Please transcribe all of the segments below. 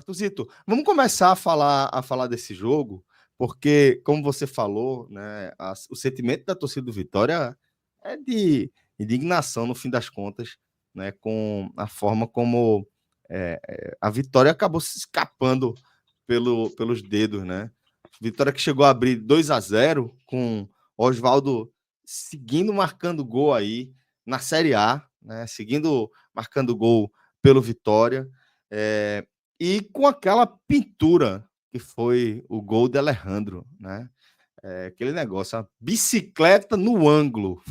Arthuzito, vamos começar a falar desse jogo, porque, como você falou, né, o sentimento da torcida do Vitória é de indignação, no fim das contas, né, com a forma como a Vitória acabou se escapando pelos dedos, né? Vitória que chegou a abrir 2-0 com Oswaldo seguindo marcando gol aí na Série A, né? Seguindo marcando gol pelo Vitória. É, e com aquela pintura que foi o gol de Alejandro, né? Aquele negócio, a bicicleta no ângulo.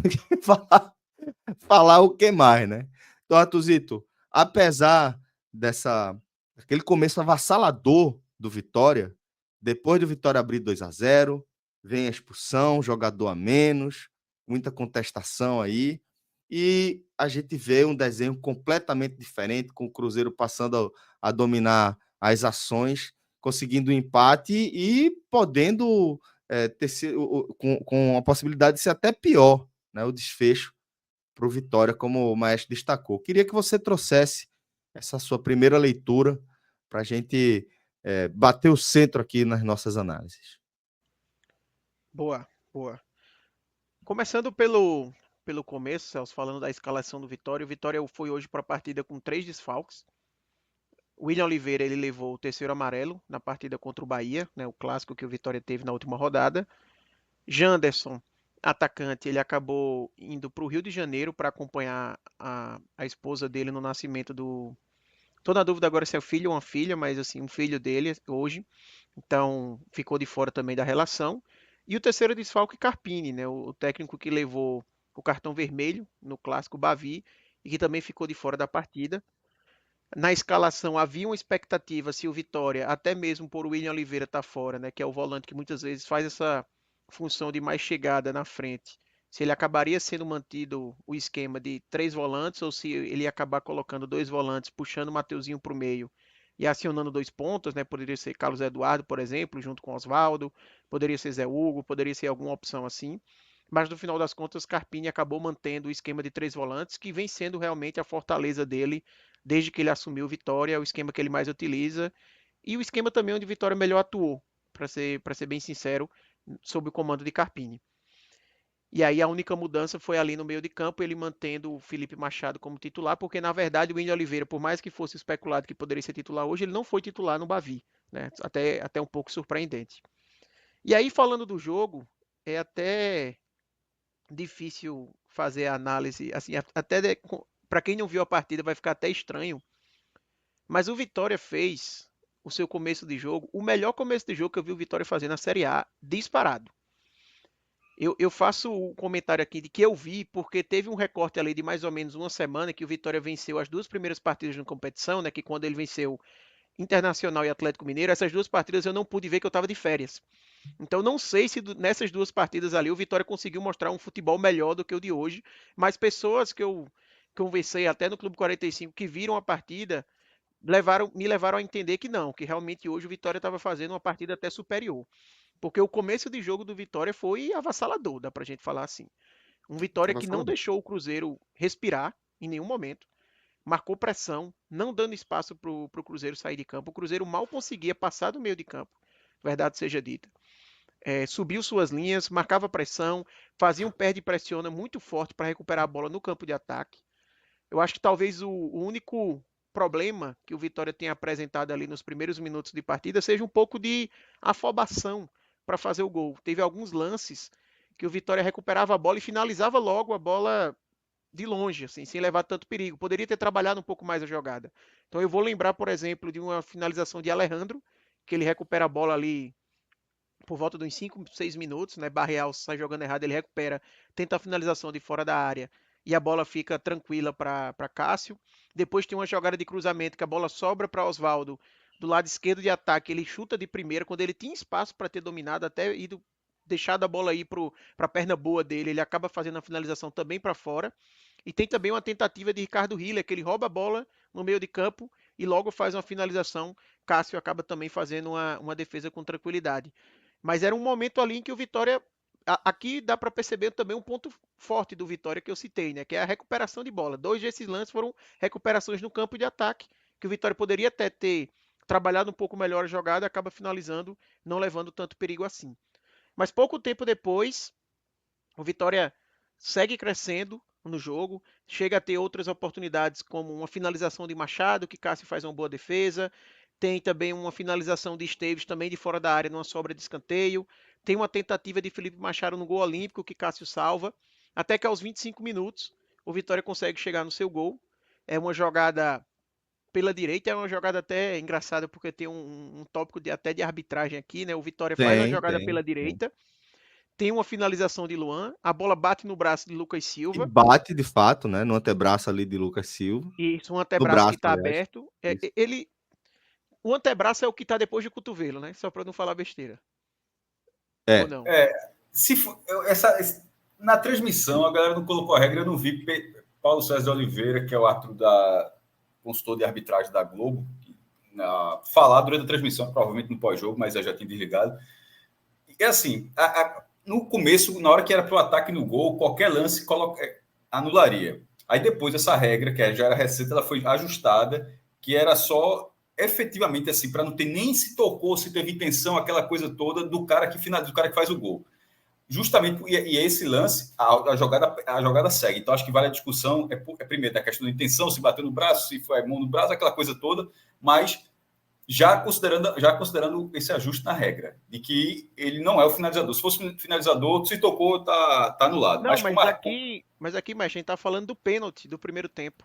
falar o que mais, né? Então, Atuzito, apesar aquele começo avassalador do Vitória, depois do Vitória abrir 2-0, vem a expulsão, jogador a menos, muita contestação aí, e a gente vê um desenho completamente diferente, com o Cruzeiro passando a dominar as ações, conseguindo o empate e podendo ter com a possibilidade de ser até pior, né, o desfecho para o Vitória, como o Maestro destacou. Queria que você trouxesse essa sua primeira leitura para a gente bater o centro aqui nas nossas análises. Boa, boa. Começando pelo começo, Celso, falando da escalação do Vitória. O Vitória foi hoje para a partida com 3 desfalques. O William Oliveira ele levou o terceiro amarelo na partida contra o Bahia, né, o clássico que o Vitória teve na última rodada. Janderson, atacante, ele acabou indo para o Rio de Janeiro para acompanhar a esposa dele no nascimento do. Tô na dúvida agora se é filho ou uma filha, mas assim, um filho dele hoje. Então ficou de fora também da relação. E o terceiro desfalque, Carpini, né, o técnico que levou o cartão vermelho no clássico Bavi e que também ficou de fora da partida. Na escalação havia uma expectativa se o Vitória, até mesmo por William Oliveira estar fora, né, que é o volante que muitas vezes faz essa função de mais chegada na frente, se ele acabaria sendo mantido o esquema de 3 volantes ou se ele ia acabar colocando 2 volantes, puxando o Mateuzinho para o meio e acionando 2 pontas, né? Poderia ser Carlos Eduardo, por exemplo, junto com Oswaldo, poderia ser Zé Hugo, poderia ser alguma opção assim. Mas no final das contas, Carpini acabou mantendo o esquema de 3 volantes, que vem sendo realmente a fortaleza dele desde que ele assumiu o Vitória, é o esquema que ele mais utiliza e o esquema também onde o Vitória melhor atuou, para ser bem sincero, sob o comando de Carpini. E aí a única mudança foi ali no meio de campo, ele mantendo o Felipe Machado como titular, porque na verdade o William Oliveira, por mais que fosse especulado que poderia ser titular hoje, ele não foi titular no Bavi, né? Até um pouco surpreendente. E aí falando do jogo, é até difícil fazer a análise, assim, até para quem não viu a partida vai ficar até estranho, mas o Vitória fez o seu começo de jogo, o melhor começo de jogo que eu vi o Vitória fazer na Série A, disparado. Eu faço o comentário aqui de que eu vi, porque teve um recorte ali de mais ou menos uma semana que o Vitória venceu as 2 primeiras partidas na competição, né? Que quando ele venceu Internacional e Atlético Mineiro, essas 2 partidas eu não pude ver que eu estava de férias. Então não sei se nessas 2 partidas ali o Vitória conseguiu mostrar um futebol melhor do que o de hoje, mas pessoas que eu conversei até no Clube 45 que viram a partida me levaram a entender que não, que realmente hoje o Vitória estava fazendo uma partida até superior. Porque o começo de jogo do Vitória foi avassalador, dá pra gente falar assim. Um Vitória que não Avassalador. deixou o Cruzeiro respirar em nenhum momento, marcou pressão, não dando espaço para o Cruzeiro sair de campo. O Cruzeiro mal conseguia passar do meio de campo, verdade seja dita. Subiu suas linhas, marcava pressão, fazia um perde e pressiona muito forte para recuperar a bola no campo de ataque. Eu acho que talvez o único problema que o Vitória tenha apresentado ali nos primeiros minutos de partida seja um pouco de afobação para fazer o gol. Teve alguns lances que o Vitória recuperava a bola e finalizava logo a bola de longe, assim, sem levar tanto perigo. Poderia ter trabalhado um pouco mais a jogada. Então eu vou lembrar, por exemplo, de uma finalização de Alejandro, que ele recupera a bola ali por volta dos 5, 6 minutos, né? Barreal sai jogando errado, ele recupera, tenta a finalização de fora da área e a bola fica tranquila para Cássio. Depois tem uma jogada de cruzamento que a bola sobra para Oswaldo do lado esquerdo de ataque, ele chuta de primeira quando ele tinha espaço para ter dominado, até ido deixado a bola aí para a perna boa dele, ele acaba fazendo a finalização também para fora. E tem também uma tentativa de Ricardo Hiller, que ele rouba a bola no meio de campo e logo faz uma finalização. Cássio acaba também fazendo uma defesa com tranquilidade. Mas era um momento ali em que o Vitória. Aqui dá para perceber também um ponto forte do Vitória que eu citei, né? Que é a recuperação de bola. 2 desses lances foram recuperações no campo de ataque, que o Vitória poderia até ter trabalhado um pouco melhor a jogada, acaba finalizando, não levando tanto perigo assim. Mas pouco tempo depois, o Vitória segue crescendo no jogo, chega a ter outras oportunidades, como uma finalização de Machado, que Cássio faz uma boa defesa. Tem também uma finalização de Esteves, também de fora da área, numa sobra de escanteio. Tem uma tentativa de Felipe Machado no gol olímpico, que Cássio salva. Até que aos 25 minutos, o Vitória consegue chegar no seu gol. É uma jogada pela direita, é uma jogada até engraçada, porque tem um tópico até de arbitragem aqui, né? O Vitória faz uma Tem, jogada tem, pela tem. direita, tem uma finalização de Luan, a bola bate no braço de Lucas E Silva, bate de fato, né? No antebraço ali de Lucas Silva. e isso, um No antebraço que braço, está aliás. aberto. Isso. O antebraço é o que está depois do cotovelo, né? Só para não falar besteira. Ou É. não? Se for, na transmissão, a galera não colocou a regra, eu não vi. Paulo César de Oliveira, que é o árbitro da consultor de arbitragem da Globo, falar durante a transmissão, provavelmente no pós-jogo, mas eu já tinha desligado. E assim, no começo, na hora que era para o ataque no gol, qualquer lance anularia. Aí depois essa regra, que já era recente, ela foi ajustada, que era só efetivamente assim, para não ter nem se tocou, se teve intenção, aquela coisa toda do cara que faz o gol. Justamente, e esse lance, a jogada segue. Então, acho que vale a discussão, primeiro, da questão da intenção, se bateu no braço, se foi a mão no braço, aquela coisa toda, mas já considerando esse ajuste na regra, de que ele não é o finalizador. Se fosse o finalizador, se tocou, tá anulado. Não, Mas mas aqui, mas a gente tá falando do pênalti do primeiro tempo.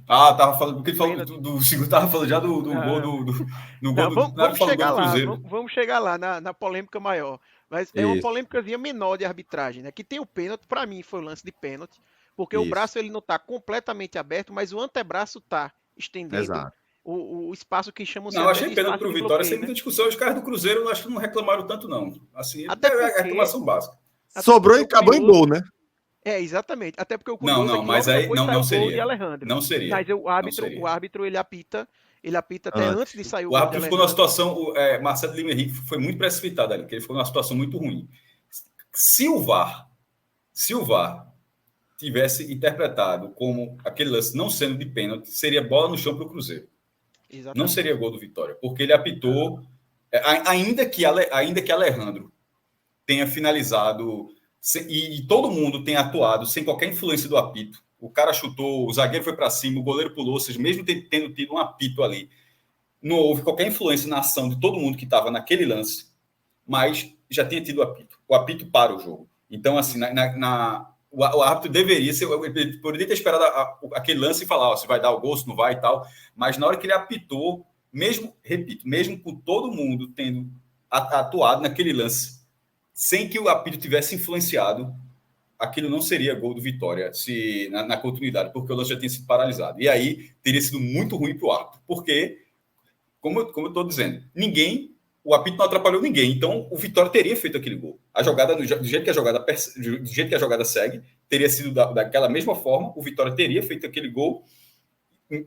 tava falando, porque ele falou do segundo, tava falando já do gol do gol Não, do. Na hora que vamos falou do gol chegar do lá, Cruzeiro. vamos chegar lá na polêmica maior. Mas é uma Isso, polêmicazinha menor de arbitragem, né? Que tem o pênalti, para mim foi o lance de pênalti, porque o isso. braço ele não tá completamente aberto, mas o antebraço tá estendendo Exato. o espaço que chamam-se Não, até achei de pênalti espaço pro de Vitória, sem bloqueio, né? muita discussão. Os caras do Cruzeiro, eu acho que não reclamaram tanto, não. Assim, Até é porque, reclamação básica. até Sobrou e porque o acabou em gol, curioso né? exatamente. Até porque o Não, curioso é não, que mas logo aí depois não, sai não o gol de seria. Alejandro. Não seria. Mas o Não árbitro, seria. ele apita até antes de Antes. sair o O gol de árbitro ficou numa Alejandro. situação. Marcelo Lima Henrique foi muito precipitado ali, porque ele ficou numa situação muito ruim. Se o VAR, se o VAR tivesse interpretado como aquele lance não sendo de pênalti, seria bola no chão para o Cruzeiro. Não seria Exatamente. gol do Vitória, porque ele apitou, ainda que Alejandro tenha finalizado e todo mundo tenha atuado sem qualquer influência do apito. O cara chutou, o zagueiro foi para cima, o goleiro pulou, ou seja, mesmo tendo tido um apito ali, não houve qualquer influência na ação de todo mundo que estava naquele lance, mas já tinha tido apito. O apito para o jogo. Então, assim, o árbitro deveria ser, ele poderia ter esperado aquele lance e falar se vai dar o gol, se não vai e tal, mas na hora que ele apitou, mesmo, repito, mesmo com todo mundo tendo atuado naquele lance, sem que o apito tivesse influenciado, aquilo não seria gol do Vitória se na continuidade, porque o lance já tinha sido paralisado. E aí teria sido muito ruim para o árbitro, porque, como eu estou dizendo, o apito não atrapalhou ninguém, então o Vitória teria feito aquele gol. A jogada, do jeito que a jogada segue, teria sido daquela mesma forma, o Vitória teria feito aquele gol,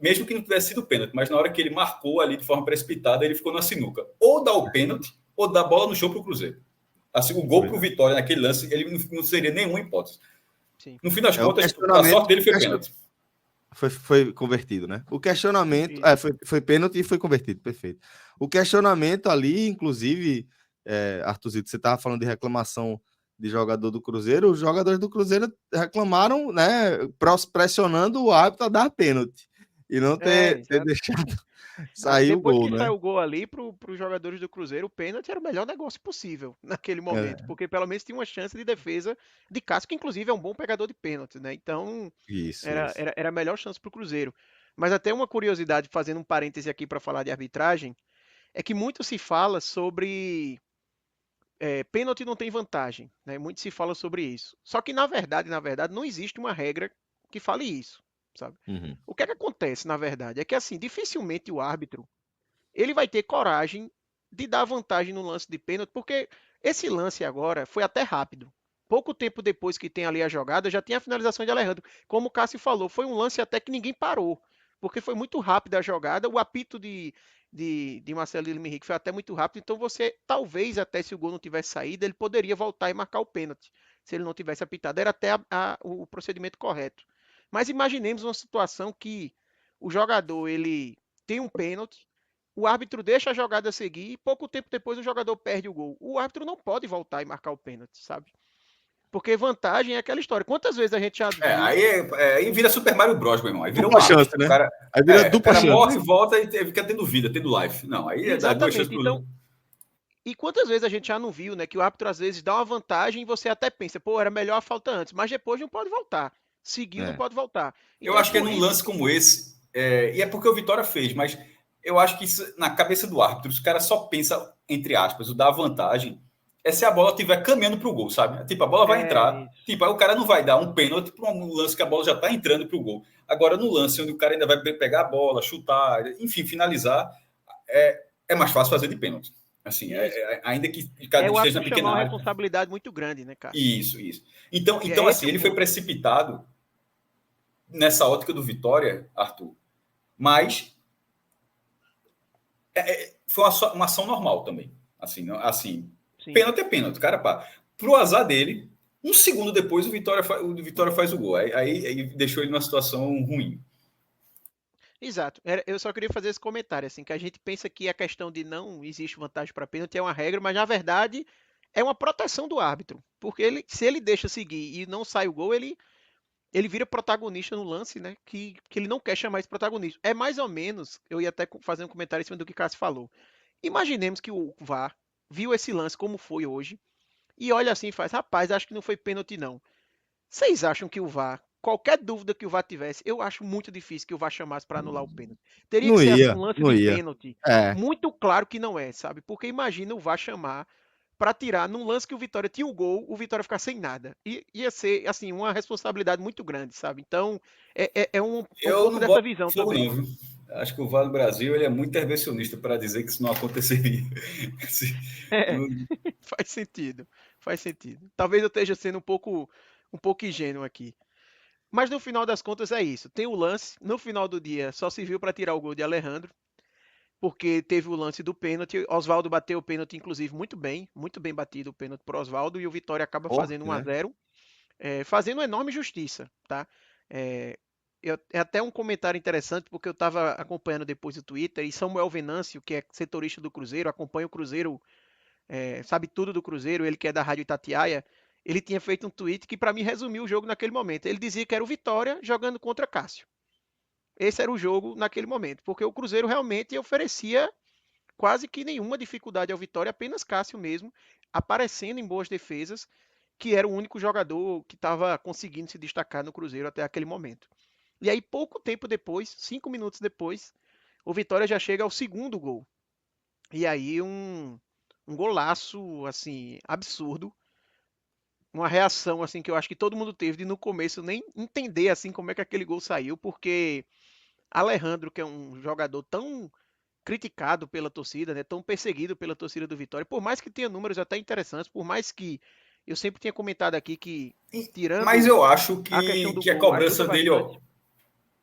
mesmo que não tivesse sido pênalti, mas na hora que ele marcou ali de forma precipitada, ele ficou na sinuca. Ou dá o pênalti, ou dá a bola no chão para o Cruzeiro. Assim, o gol para o Vitória naquele lance, ele não seria nenhuma hipótese. Sim. No fim das O contas, a questionamento sorte dele foi pênalti. foi convertido, né? O questionamento foi pênalti e foi convertido, perfeito. O questionamento ali, inclusive, Arthurito, você estava falando de reclamação de jogador do Cruzeiro, os jogadores do Cruzeiro reclamaram, né, pressionando o árbitro a dar pênalti e não ter deixado sair o Depois gol, que né? saiu o gol ali para os jogadores do Cruzeiro, o pênalti era o melhor negócio possível naquele momento, porque pelo menos tinha uma chance de defesa de Cássio, que inclusive é um bom pegador de pênalti, né? Então Isso. era a melhor chance para o Cruzeiro. Mas até uma curiosidade, fazendo um parêntese aqui para falar de arbitragem, é que muito se fala sobre pênalti não tem vantagem, né? Muito se fala sobre isso. Só que na verdade, não existe uma regra que fale isso, sabe? Uhum. O que é que acontece, na verdade? É que assim, dificilmente o árbitro ele vai ter coragem de dar vantagem no lance de pênalti, porque esse lance agora foi até rápido. Pouco tempo depois que tem ali a jogada, já tinha a finalização de Alejandro. Como o Cássio falou, foi um lance até que ninguém parou, porque foi muito rápida a jogada. O apito de Marcelo Lima Henrique foi até muito rápido, então você, talvez até se o gol não tivesse saído, ele poderia voltar e marcar o pênalti, se ele não tivesse apitado. Era até o procedimento correto. Mas imaginemos uma situação que o jogador ele tem um pênalti, o árbitro deixa a jogada seguir e pouco tempo depois o jogador perde o gol. O árbitro não pode voltar e marcar o pênalti, sabe? Porque vantagem é aquela história. Quantas vezes a gente já viu... Aí vira Super Mario Bros, meu irmão. Aí vira Dupla uma. chance, né? O cara, Aí vira o dupla cara chance. morre, volta e fica tendo vida, tendo life. Não, aí dá 2 chances Exatamente. pro. Então, e quantas vezes a gente já não viu, né? Que o árbitro às vezes dá uma vantagem e você até pensa, pô, era melhor a falta antes, mas depois não pode voltar. Seguiu, não É. pode voltar. Eu Então é acho que é por num isso lance que... como esse, e é porque o Vitória fez, mas eu acho que isso, na cabeça do árbitro, os caras só pensam, entre aspas, o dar vantagem é se a bola estiver caminhando para o gol, sabe? Tipo, a bola vai entrar, isso. tipo, aí o cara não vai dar um pênalti para um lance que a bola já está entrando para o gol. Agora, no lance onde o cara ainda vai pegar a bola, chutar, enfim, finalizar, é mais fácil fazer de pênalti. Assim, ainda que cada O esteja árbitro na chamar pequena uma área. responsabilidade muito grande, né, Cássio? Isso. Então, E é esse assim, o ele foi ponto. precipitado nessa ótica do Vitória, Arthur, mas foi uma ação normal também. Assim, Sim. pênalti é pênalti, cara, pá. Pro azar dele, um segundo depois o Vitória faz o gol. Aí deixou ele numa situação ruim. Exato. Eu só queria fazer esse comentário, assim, que a gente pensa que a questão de não existe vantagem para pênalti é uma regra, mas na verdade é uma proteção do árbitro. Porque se ele deixa seguir e não sai o gol, ele vira protagonista no lance, né? Que ele não quer chamar esse protagonismo. É mais ou menos, eu ia até fazer um comentário em cima do que o Cássio falou. Imaginemos que o VAR viu esse lance como foi hoje e olha assim e faz, rapaz, acho que não foi pênalti não. Vocês acham que o VAR, qualquer dúvida que o VAR tivesse, eu acho muito difícil que o VAR chamasse para anular o pênalti. Teria que Não ser assim, ia, um lance não de ia. pênalti É. muito claro que não é, sabe? Porque imagina o VAR chamar para tirar num lance que o Vitória tinha o gol, o Vitória ficar sem nada. Ia ser, assim, uma responsabilidade muito grande, sabe? Então, é um Eu pouco não dessa boto visão fogo, também. não, viu? Acho que o VAR no Brasil ele é muito intervencionista para dizer que isso não aconteceria. É, Não- faz sentido, faz sentido. Talvez eu esteja sendo um pouco ingênuo aqui. Mas no final das contas é isso. Tem o lance, no final do dia só se viu para tirar o gol de Alejandro, porque teve o lance do pênalti. Oswaldo bateu o pênalti, inclusive, muito bem batido o pênalti para Oswaldo, e o Vitória acaba fazendo Forte, 1 a né? 0, fazendo enorme justiça, tá? É, é até um comentário interessante, porque eu estava acompanhando depois o Twitter, e Samuel Venâncio, que é setorista do Cruzeiro, acompanha o Cruzeiro, sabe tudo do Cruzeiro, ele que é da Rádio Itatiaia, ele tinha feito um tweet que para mim resumiu o jogo naquele momento. Ele dizia que era o Vitória jogando contra Cássio. Esse era o jogo naquele momento, porque o Cruzeiro realmente oferecia quase que nenhuma dificuldade ao Vitória, apenas Cássio mesmo, aparecendo em boas defesas, que era o único jogador que estava conseguindo se destacar no Cruzeiro até aquele momento. E aí, pouco tempo depois, 5 minutos depois, o Vitória já chega ao segundo gol. E aí, um golaço, assim, absurdo. Uma reação, assim, que eu acho que todo mundo teve de no começo nem entender, assim, como é que aquele gol saiu, porque Alejandro, que é um jogador tão criticado pela torcida, né, tão perseguido pela torcida do Vitória, por mais que tenha números até interessantes, por mais que eu sempre tinha comentado aqui que, Mas tirando eu acho a questão do que a gol, ajuda cobrança dele, ó, bastante.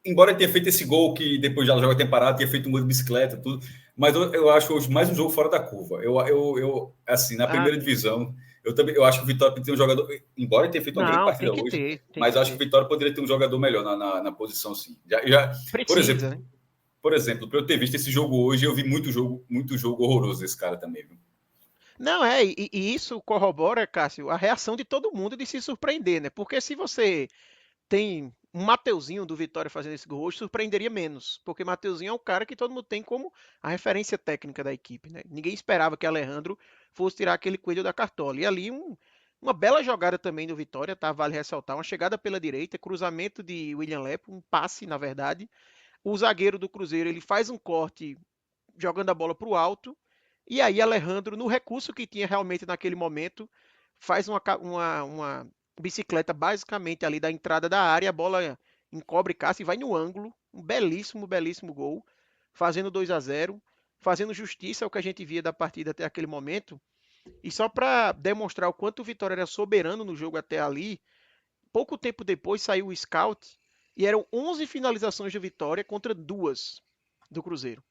embora ele tenha feito esse gol que depois já joga temporada, tinha feito um gol de bicicleta, tudo, mas eu acho hoje mais um jogo fora da curva. Assim, na Ah, primeira sim. divisão, eu acho que o Vitória tem um jogador, embora ele tenha feito uma grande Não, partida hoje, tem mas que eu acho que ter. o Vitória poderia ter um jogador melhor na posição, sim. Por exemplo, Precisa, né? para eu ter visto esse jogo hoje, eu vi muito jogo horroroso desse cara também, viu? Não, e isso corrobora, Cássio, a reação de todo mundo de se surpreender, né? Porque se você tem um Mateuzinho do Vitória fazendo esse gol hoje, surpreenderia menos, porque Mateuzinho é um cara que todo mundo tem como a referência técnica da equipe, né? Ninguém esperava que Alejandro fosse tirar aquele coelho da cartola. E ali uma bela jogada também do Vitória, tá? Vale ressaltar, uma chegada pela direita, cruzamento de William Lepo, um passe, na verdade. O zagueiro do Cruzeiro, ele faz um corte jogando a bola para o alto, e aí Alejandro, no recurso que tinha realmente naquele momento, faz uma bicicleta basicamente ali da entrada da área, a bola encobre Cássio e vai no ângulo, um belíssimo gol, fazendo 2 a 0, fazendo justiça ao que a gente via da partida até aquele momento. E só para demonstrar o quanto o Vitória era soberano no jogo até ali, pouco tempo depois saiu o scout e eram 11 finalizações de Vitória contra 2 do Cruzeiro.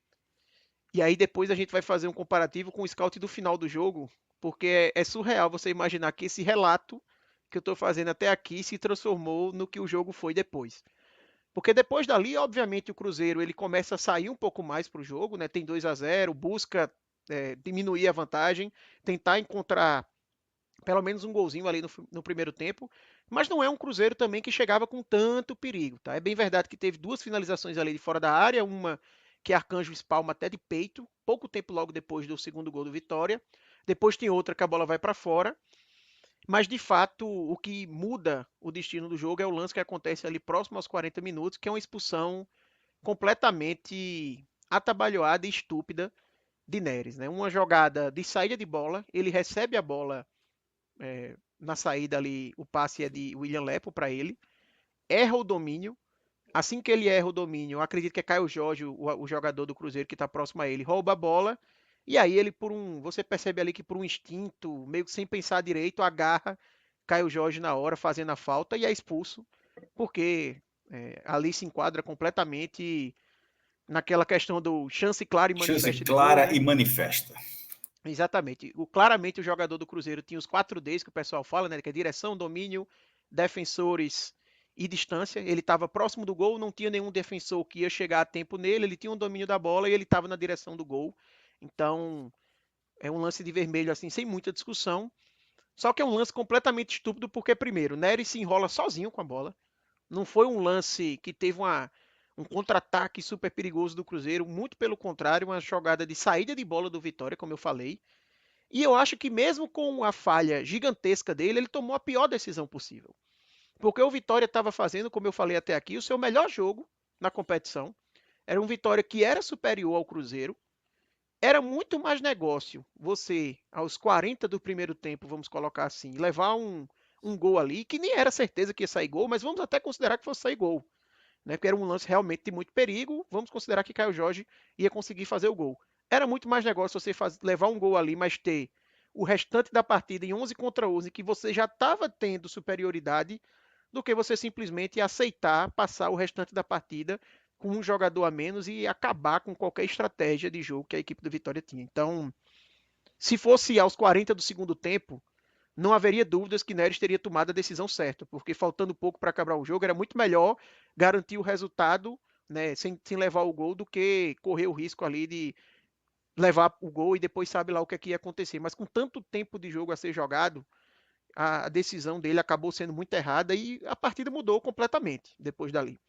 E aí depois a gente vai fazer um comparativo com o scout do final do jogo, porque é surreal você imaginar que esse relato que eu estou fazendo até aqui se transformou no que o jogo foi depois. Porque depois dali, obviamente, o Cruzeiro ele começa a sair um pouco mais para o jogo, né? Tem 2-0, busca diminuir a vantagem, tentar encontrar pelo menos um golzinho ali no primeiro tempo, mas não é um Cruzeiro também que chegava com tanto perigo, tá? É bem verdade que teve 2 finalizações ali de fora da área, uma que Arcanjo espalma até de peito, pouco tempo logo depois do segundo gol do Vitória, depois tem outra que a bola vai para fora, mas de fato o que muda o destino do jogo é o lance que acontece ali próximo aos 40 minutos, que é uma expulsão completamente atabalhoada e estúpida de Neres, né? Uma jogada de saída de bola, ele recebe a bola na saída ali, o passe é de William Lepo para ele, erra o domínio. Assim que ele erra o domínio, eu acredito que é Caio Jorge, o jogador do Cruzeiro que está próximo a ele, rouba a bola. E aí ele, você percebe ali que por um instinto, meio que sem pensar direito, agarra Caio Jorge na hora, fazendo a falta e é expulso, porque ali se enquadra completamente naquela questão do chance clara e manifesta Chance de gol, clara né? e manifesta. Exatamente. Claramente o jogador do Cruzeiro tinha os 4Ds que o pessoal fala, né? Que é direção, domínio, defensores e distância. Ele estava próximo do gol, não tinha nenhum defensor que ia chegar a tempo nele, ele tinha um domínio da bola e ele estava na direção do gol. Então, é um lance de vermelho assim, sem muita discussão. Só que é um lance completamente estúpido porque, primeiro, Nery se enrola sozinho com a bola. Não foi um lance que teve um contra-ataque super perigoso do Cruzeiro, muito pelo contrário, uma jogada de saída de bola do Vitória, como eu falei. E eu acho que mesmo com a falha gigantesca dele, ele tomou a pior decisão possível. Porque o Vitória estava fazendo, como eu falei até aqui, o seu melhor jogo na competição. Era um Vitória que era superior ao Cruzeiro. Era muito mais negócio você, aos 40 do primeiro tempo, vamos colocar assim, levar um gol ali, que nem era certeza que ia sair gol, mas vamos até considerar que fosse sair gol. Né? Porque era um lance realmente de muito perigo. Vamos considerar que Caio Jorge ia conseguir fazer o gol. Era muito mais negócio você levar um gol ali, mas ter o restante da partida em 11 contra 11, que você já estava tendo superioridade, do que você simplesmente aceitar passar o restante da partida com um jogador a menos e acabar com qualquer estratégia de jogo que a equipe do Vitória tinha. Então, se fosse aos 40 do segundo tempo, não haveria dúvidas que Neres teria tomado a decisão certa, porque faltando pouco para acabar o jogo, era muito melhor garantir o resultado, né, sem levar o gol, do que correr o risco ali de levar o gol e depois sabe lá o que, é que ia acontecer. Mas com tanto tempo de jogo a ser jogado, a decisão dele acabou sendo muito errada e a partida mudou completamente depois dali.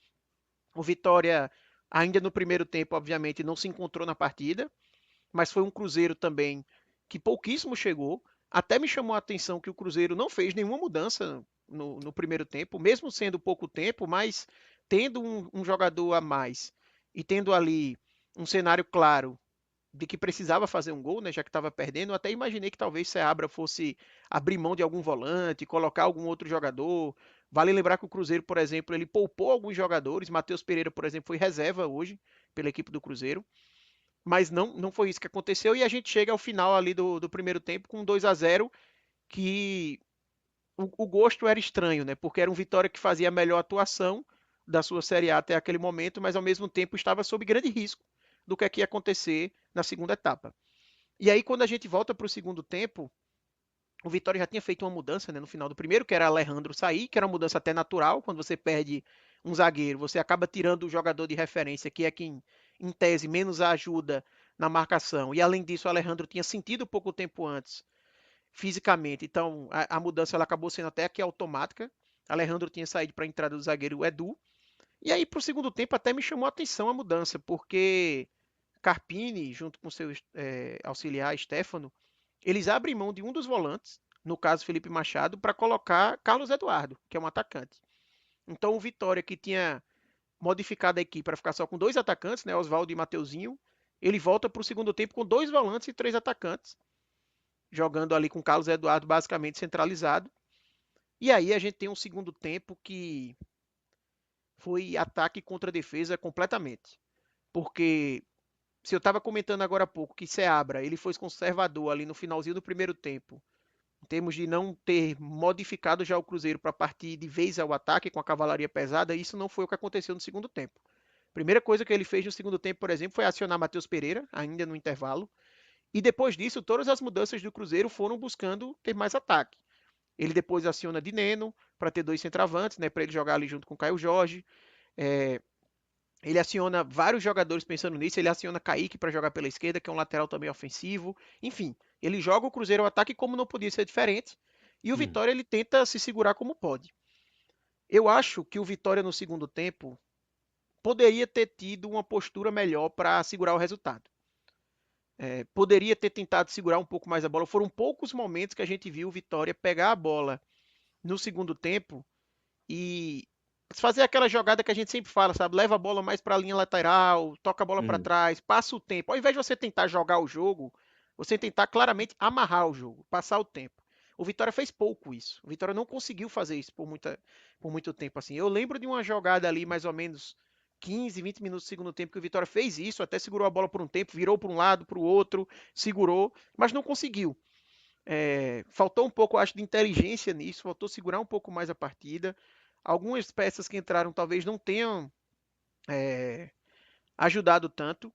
O Vitória, ainda no primeiro tempo, obviamente, não se encontrou na partida, mas foi um Cruzeiro também que pouquíssimo chegou. Até me chamou a atenção que o Cruzeiro não fez nenhuma mudança no primeiro tempo, mesmo sendo pouco tempo, mas tendo um jogador a mais e tendo ali um cenário claro de que precisava fazer um gol, né, já que estava perdendo. Eu até imaginei que talvez Seabra fosse abrir mão de algum volante, colocar algum outro jogador. Vale lembrar que o Cruzeiro, por exemplo, ele poupou alguns jogadores. Matheus Pereira, por exemplo, foi reserva hoje pela equipe do Cruzeiro. Mas não foi isso que aconteceu. E a gente chega ao final ali do primeiro tempo com 2-0, que o gosto era estranho, né? Porque era um Vitória que fazia a melhor atuação da sua Série A até aquele momento, mas ao mesmo tempo estava sob grande risco do que ia acontecer na segunda etapa. E aí, quando a gente volta para o segundo tempo, o Vitória já tinha feito uma mudança, né, no final do primeiro, que era Alejandro sair, que era uma mudança até natural. Quando você perde um zagueiro, você acaba tirando o jogador de referência, que é quem, em tese, menos ajuda na marcação. E além disso, o Alejandro tinha sentido pouco tempo antes, fisicamente. Então, a mudança ela acabou sendo até aqui automática. Alejandro tinha saído para a entrada do zagueiro Edu. E aí, para o segundo tempo, até me chamou a atenção a mudança, porque Carpini, junto com seu auxiliar Stefano, eles abrem mão de um dos volantes, no caso Felipe Machado, para colocar Carlos Eduardo, que é um atacante. Então o Vitória, que tinha modificado a equipe para ficar só com 2 atacantes, né, Oswaldo e Mateuzinho, ele volta para o segundo tempo com 2 volantes e 3 atacantes, jogando ali com Carlos Eduardo basicamente centralizado. E aí a gente tem um segundo tempo que foi ataque contra defesa completamente. Porque se eu estava comentando agora há pouco que Seabra ele foi conservador ali no finalzinho do primeiro tempo, em termos de não ter modificado já o Cruzeiro para partir de vez ao ataque com a cavalaria pesada, isso não foi o que aconteceu no segundo tempo. Primeira coisa que ele fez no segundo tempo, por exemplo, foi acionar Matheus Pereira, ainda no intervalo, e depois disso, todas as mudanças do Cruzeiro foram buscando ter mais ataque. Ele depois aciona Dineno para ter 2 centravantes, né, para ele jogar ali junto com o Caio Jorge. Ele aciona vários jogadores pensando nisso, ele aciona Kaique para jogar pela esquerda, que é um lateral também ofensivo. Enfim, ele joga o Cruzeiro ao ataque como não podia ser diferente. E o Vitória ele tenta se segurar como pode. Eu acho que o Vitória no segundo tempo poderia ter tido uma postura melhor para segurar o resultado. Poderia ter tentado segurar um pouco mais a bola. Foram poucos momentos que a gente viu o Vitória pegar a bola no segundo tempo e fazer aquela jogada que a gente sempre fala, sabe? Leva a bola mais para a linha lateral, toca a bola para trás, passa o tempo. Ao invés de você tentar jogar o jogo, você tentar claramente amarrar o jogo, passar o tempo. O Vitória fez pouco isso. O Vitória não conseguiu fazer isso por muito tempo assim. Eu lembro de uma jogada ali, mais ou menos 15, 20 minutos do segundo tempo, que o Vitória fez isso, até segurou a bola por um tempo, virou para um lado, para o outro, segurou, mas não conseguiu. Faltou um pouco, acho, de inteligência nisso, faltou segurar um pouco mais a partida. Algumas peças que entraram talvez não tenham ajudado tanto,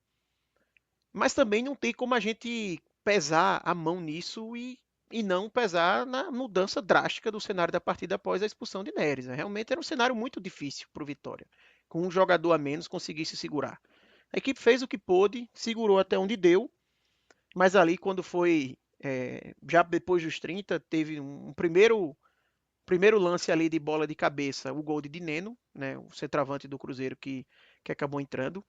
mas também não tem como a gente pesar a mão nisso e não pesar na mudança drástica do cenário da partida após a expulsão de Neres. Né? Realmente era um cenário muito difícil para o Vitória, com um jogador a menos conseguir se segurar. A equipe fez o que pôde, segurou até onde deu, mas ali quando foi, já depois dos 30, teve um primeiro lance ali de bola de cabeça, o gol de Dineno, né, o centroavante do Cruzeiro que acabou entrando.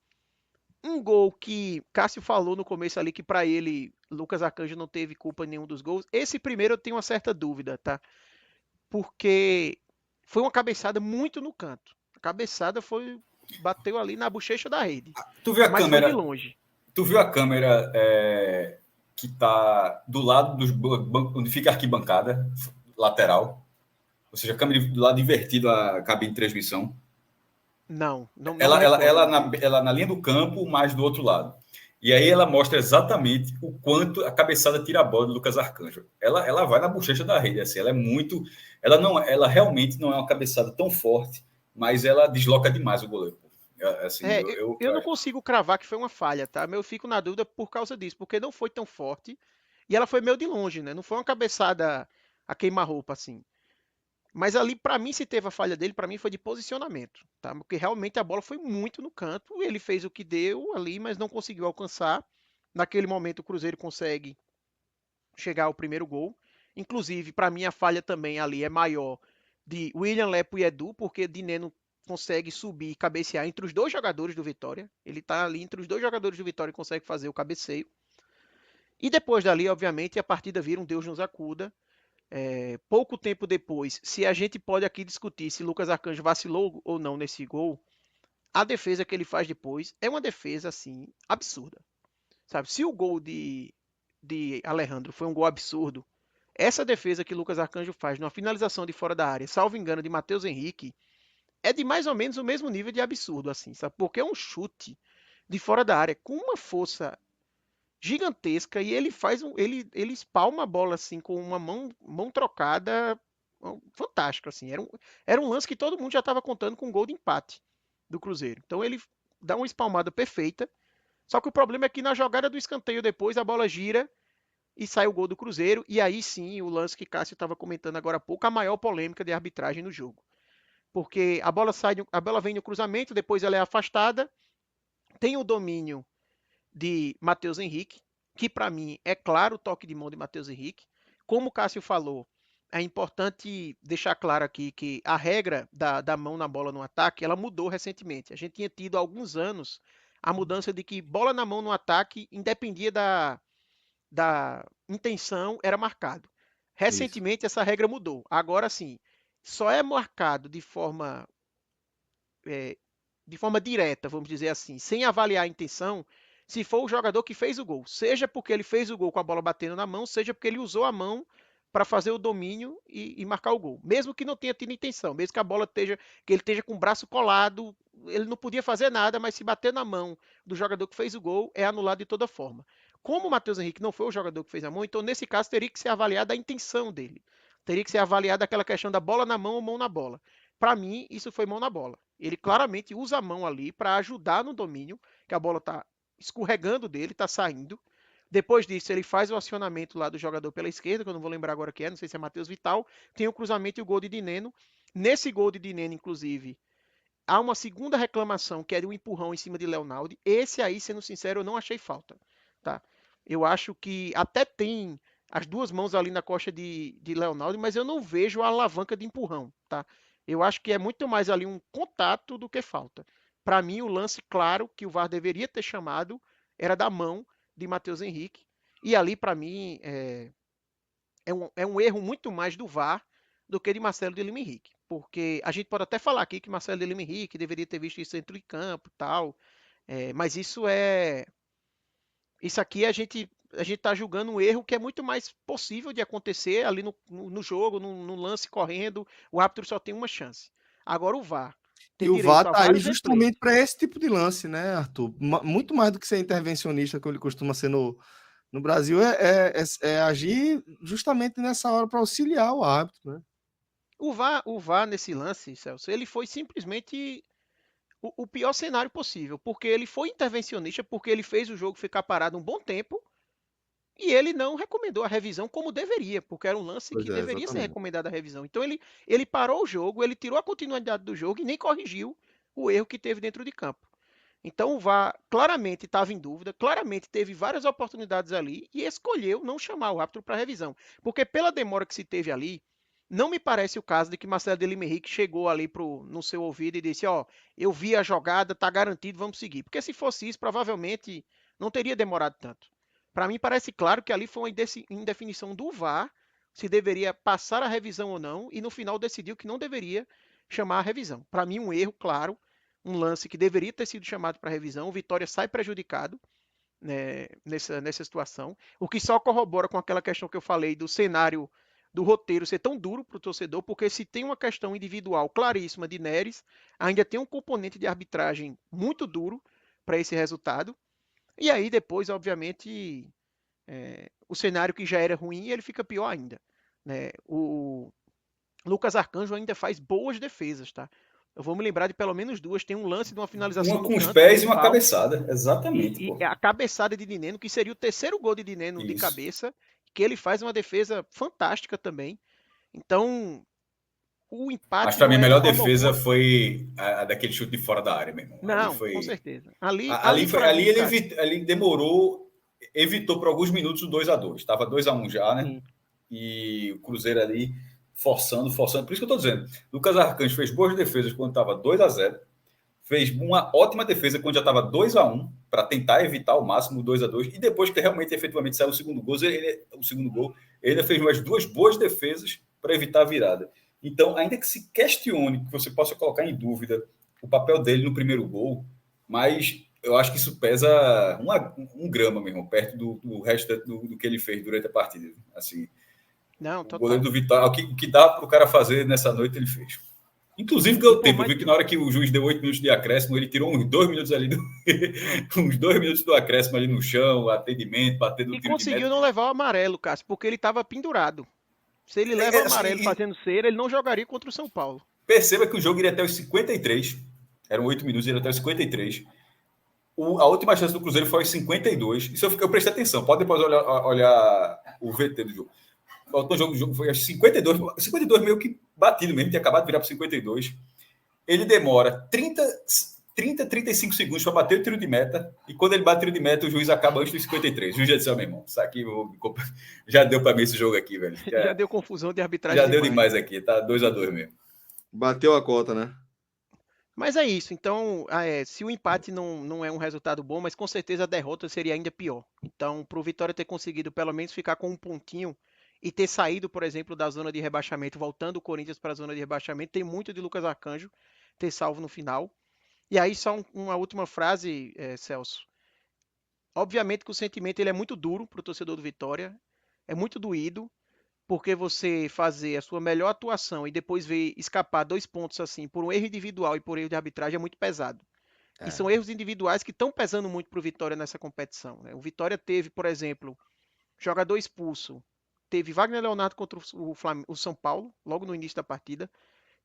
Um gol que Cássio falou no começo ali que para ele Lucas Arcanjo não teve culpa em nenhum dos gols. Esse primeiro eu tenho uma certa dúvida, tá? Porque foi uma cabeçada muito no canto. A cabeçada bateu ali na bochecha da rede. Tu viu a mas câmera? Foi de longe. Tu viu a câmera que tá do lado onde fica a arquibancada lateral? Ou seja, a câmera do lado invertido à cabine de transmissão. Não me Ela, ela, recordo. ela na linha do campo, mas do outro lado. E aí ela mostra exatamente o quanto a cabeçada tira a bola do Lucas Arcanjo. Ela vai na bochecha da rede, assim, ela é muito, ela realmente não é uma cabeçada tão forte, mas ela desloca demais o goleiro. Assim, eu não consigo cravar que foi uma falha, tá? Mas eu fico na dúvida por causa disso, porque não foi tão forte e ela foi meio de longe, né? Não foi uma cabeçada a queima-roupa assim. Mas ali, para mim, se teve a falha dele, para mim foi de posicionamento, tá? Porque realmente a bola foi muito no canto, ele fez o que deu ali, mas não conseguiu alcançar. Naquele momento o Cruzeiro consegue chegar ao primeiro gol. Inclusive, para mim a falha também ali é maior de William Lepo e Edu, porque Dineno consegue subir e cabecear entre os dois jogadores do Vitória. Ele tá ali entre os dois jogadores do Vitória e consegue fazer o cabeceio. E depois dali, obviamente, a partida vira um Deus nos acuda. Pouco tempo depois, se a gente pode aqui discutir se Lucas Arcanjo vacilou ou não nesse gol, a defesa que ele faz depois é uma defesa assim absurda, sabe? Se o gol de Alejandro foi um gol absurdo, essa defesa que Lucas Arcanjo faz numa finalização de fora da área, salvo engano de Matheus Henrique, é de mais ou menos o mesmo nível de absurdo assim, sabe? Porque é um chute de fora da área com uma força gigantesca e ele ele espalma a bola assim com uma mão trocada, fantástico assim. Era um lance que todo mundo já estava contando com um gol de empate do Cruzeiro. Então ele dá uma espalmada perfeita. Só que o problema é que na jogada do escanteio depois a bola gira e sai o gol do Cruzeiro e aí sim o lance que Cássio estava comentando agora há pouco, a maior polêmica de arbitragem no jogo. Porque a bola vem no cruzamento, depois ela é afastada, tem o domínio de Matheus Henrique, que para mim é claro o toque de mão de Matheus Henrique. Como o Cássio falou, é importante deixar claro aqui que a regra da mão na bola no ataque, ela mudou recentemente. A gente tinha tido há alguns anos a mudança de que bola na mão no ataque independia da intenção, era marcado. Recentemente essa regra mudou. Agora sim, só é marcado de forma direta, vamos dizer assim, sem avaliar a intenção, se for o jogador que fez o gol. Seja porque ele fez o gol com a bola batendo na mão, seja porque ele usou a mão para fazer o domínio e marcar o gol. Mesmo que não tenha tido intenção, mesmo que a bola esteja, que ele esteja com o braço colado, ele não podia fazer nada, mas se bater na mão do jogador que fez o gol, é anulado de toda forma. Como o Matheus Henrique não foi o jogador que fez a mão, então nesse caso teria que ser avaliada a intenção dele. Teria que ser avaliada aquela questão da bola na mão ou mão na bola. Para mim, isso foi mão na bola. Ele claramente usa a mão ali para ajudar no domínio, que a bola está escorregando dele, está saindo. Depois disso, ele faz o acionamento lá do jogador pela esquerda, que eu não vou lembrar agora quem é, não sei se é Matheus Vital. Tem o cruzamento e o gol de Dineno. Nesse gol de Dineno, inclusive, há uma segunda reclamação, que é de um empurrão em cima de Leonardo. Esse aí, sendo sincero, eu não achei falta. Tá? Eu acho que até tem as duas mãos ali na coxa de Leonardo, mas eu não vejo a alavanca de empurrão. Tá? Eu acho que é muito mais ali um contato do que falta. Para mim, o lance claro que o VAR deveria ter chamado era da mão de Matheus Henrique. E ali, para mim, é um erro muito mais do VAR do que de Marcelo de Lima Henrique. Porque a gente pode até falar aqui que Marcelo de Lima Henrique deveria ter visto isso dentro de campo e tal. Mas isso aqui a gente está julgando um erro que é muito mais possível de acontecer ali no jogo, no lance correndo. O árbitro só tem uma chance. Agora o VAR E tem o VAR direito a tá aí vários replays. justamente para esse tipo de lance, né, Arthur? Muito mais do que ser intervencionista, como ele costuma ser no Brasil, é agir justamente nessa hora para auxiliar o árbitro, né? O VAR nesse lance, Celso, ele foi simplesmente o pior cenário possível, porque ele foi intervencionista, porque ele fez o jogo ficar parado um bom tempo e ele não recomendou a revisão como deveria, porque era um lance Pois que é, deveria ser exatamente. recomendada a revisão. Então ele parou o jogo, ele tirou a continuidade do jogo e nem corrigiu o erro que teve dentro de campo. Então o VAR claramente estava em dúvida, claramente teve várias oportunidades ali e escolheu não chamar o árbitro para revisão. Porque pela demora que se teve ali, não me parece o caso de que Marcelo de Lima Henrique chegou ali no seu ouvido e disse: Ó, eu vi a jogada, tá garantido, vamos seguir. Porque se fosse isso, provavelmente não teria demorado tanto. Para mim, parece claro que ali foi uma indefinição do VAR se deveria passar a revisão ou não, e no final decidiu que não deveria chamar a revisão. Para mim, um erro, claro, um lance que deveria ter sido chamado para revisão. O Vitória sai prejudicado, né, nessa situação, o que só corrobora com aquela questão que eu falei do cenário do roteiro ser tão duro para o torcedor, porque se tem uma questão individual claríssima de Neres, ainda tem um componente de arbitragem muito duro para esse resultado. E aí depois, obviamente, o cenário que já era ruim, ele fica pior ainda. Né? O Lucas Arcanjo ainda faz boas defesas, tá? Eu vou me lembrar de pelo menos duas. Tem um lance de uma finalização Uma no com os canto de pés e uma desfalque. cabeçada. Exatamente, E pô. a cabeçada de Dineno, que seria o terceiro gol de Dineno de Isso. cabeça, que ele faz uma defesa fantástica também. Então, o Mas empate para não mim a é de melhor forma defesa alguma. foi a daquele chute de fora da área, meu irmão. Ali Não, com foi. certeza. Ali para Ali mim, Cássio, ele demorou, evitou por alguns minutos o 2-2. Estava 2-1 já, né? sim. E o Cruzeiro ali forçando. Por isso que eu estou dizendo. Lucas Arcanjo fez boas defesas quando estava 2-0. Fez uma ótima defesa quando já estava 2-1 para tentar evitar ao máximo o 2-2. E depois que realmente efetivamente saiu o segundo gol, ele fez mais duas boas defesas para evitar a virada. Então, ainda que se questione, que você possa colocar em dúvida o papel dele no primeiro gol, mas eu acho que isso pesa um grama mesmo, perto do resto do que ele fez durante a partida. Assim, Não, o goleiro total. do Vitória, o que dá para o cara fazer nessa noite, ele fez. Inclusive E ganhou por tempo. Eu mais vi que na hora que o juiz deu 8 minutos de acréscimo, ele tirou uns 2 minutos ali, uns 2 minutos do acréscimo ali no chão, atendimento, batendo o e tiro de conseguiu meta. não levar o amarelo, Cássio, porque ele estava pendurado. Se ele leva o amarelo Assim, fazendo cera, ele não jogaria contra o São Paulo. perceba que o jogo iria até os 53. Eram 8 minutos, iria até os 53. A última chance do Cruzeiro foi aos 52. Isso eu prestei atenção. Pode depois olhar o VT do jogo. O último jogo foi aos 52. 52 meio que batido mesmo, tinha acabado de virar para 52. Ele demora 35 segundos para bater o tiro de meta, e quando ele bate o tiro de meta, o juiz acaba antes dos 53. O juiz já disse: meu irmão, isso aqui já deu para mim esse jogo aqui, velho. Já deu confusão de arbitragem Já deu demais. demais aqui, tá 2-2 mesmo. Bateu a cota, né? Mas é isso. Então, se o empate não é um resultado bom, mas com certeza a derrota seria ainda pior. Então, para o Vitória ter conseguido pelo menos ficar com um pontinho e ter saído, por exemplo, da zona de rebaixamento, voltando o Corinthians para a zona de rebaixamento, tem muito de Lucas Arcanjo ter salvo no final. E aí, só uma última frase, Celso. Obviamente que o sentimento ele é muito duro para o torcedor do Vitória, é muito doído, porque você fazer a sua melhor atuação e depois ver escapar 2 pontos assim por um erro individual e por erro de arbitragem é muito pesado. E É. são erros individuais que estão pesando muito para o Vitória nessa competição. Né? O Vitória teve, por exemplo, jogador expulso. Teve Wagner Leonardo contra o São Paulo, logo no início da partida.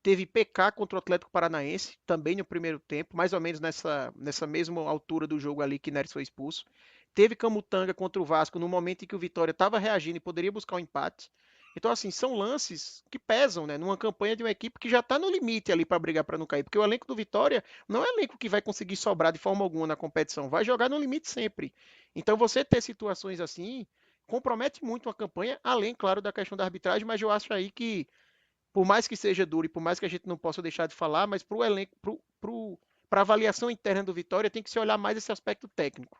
Teve PK contra o Atlético Paranaense, também no primeiro tempo, mais ou menos nessa mesma altura do jogo ali que Neres foi expulso. Teve Camutanga contra o Vasco no momento em que o Vitória estava reagindo e poderia buscar um empate. Então, assim, são lances que pesam, né? Numa campanha de uma equipe que já está no limite ali para brigar para não cair. Porque o elenco do Vitória não é elenco que vai conseguir sobrar de forma alguma na competição. Vai jogar no limite sempre. Então, você ter situações assim compromete muito a campanha, além, claro, da questão da arbitragem, mas eu acho aí que, por mais que seja duro e por mais que a gente não possa deixar de falar, mas para o elenco, para a avaliação interna do Vitória, tem que se olhar mais esse aspecto técnico.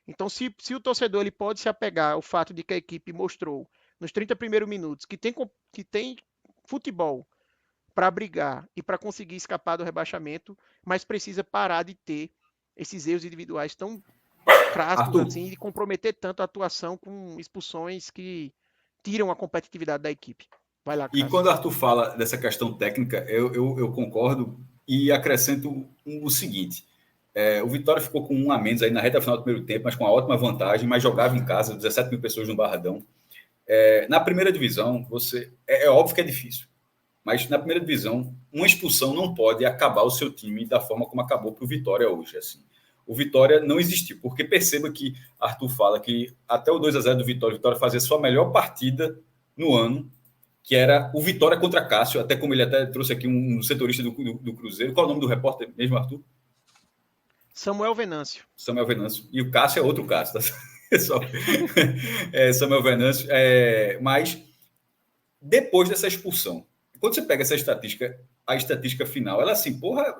Então, se o torcedor ele pode se apegar ao fato de que a equipe mostrou nos 30 primeiros minutos que tem futebol para brigar e para conseguir escapar do rebaixamento, mas precisa parar de ter esses erros individuais tão crassos Arthur, assim e comprometer tanto a atuação com expulsões que tiram a competitividade da equipe. Vai lá, e Cássio. quando o Arthur fala dessa questão técnica, eu concordo e acrescento o seguinte: o Vitória ficou com 1 a menos aí na reta final do primeiro tempo, mas com uma ótima vantagem, mas jogava em casa, 17 mil pessoas no Barradão. Na primeira divisão, é óbvio que é difícil, mas na primeira divisão, uma expulsão não pode acabar o seu time da forma como acabou para o Vitória hoje. Assim. O Vitória não existiu, porque perceba que Arthur fala que até o 2-0 do Vitória, o Vitória fazia sua melhor partida no ano, que era o Vitória contra Cássio, até como ele até trouxe aqui um setorista do Cruzeiro. Qual é o nome do repórter mesmo, Arthur? Samuel Venâncio. Samuel Venâncio. E o Cássio é outro Cássio. Tá? Samuel Venâncio. Mas depois dessa expulsão, quando você pega essa estatística, a estatística final, ela assim, porra,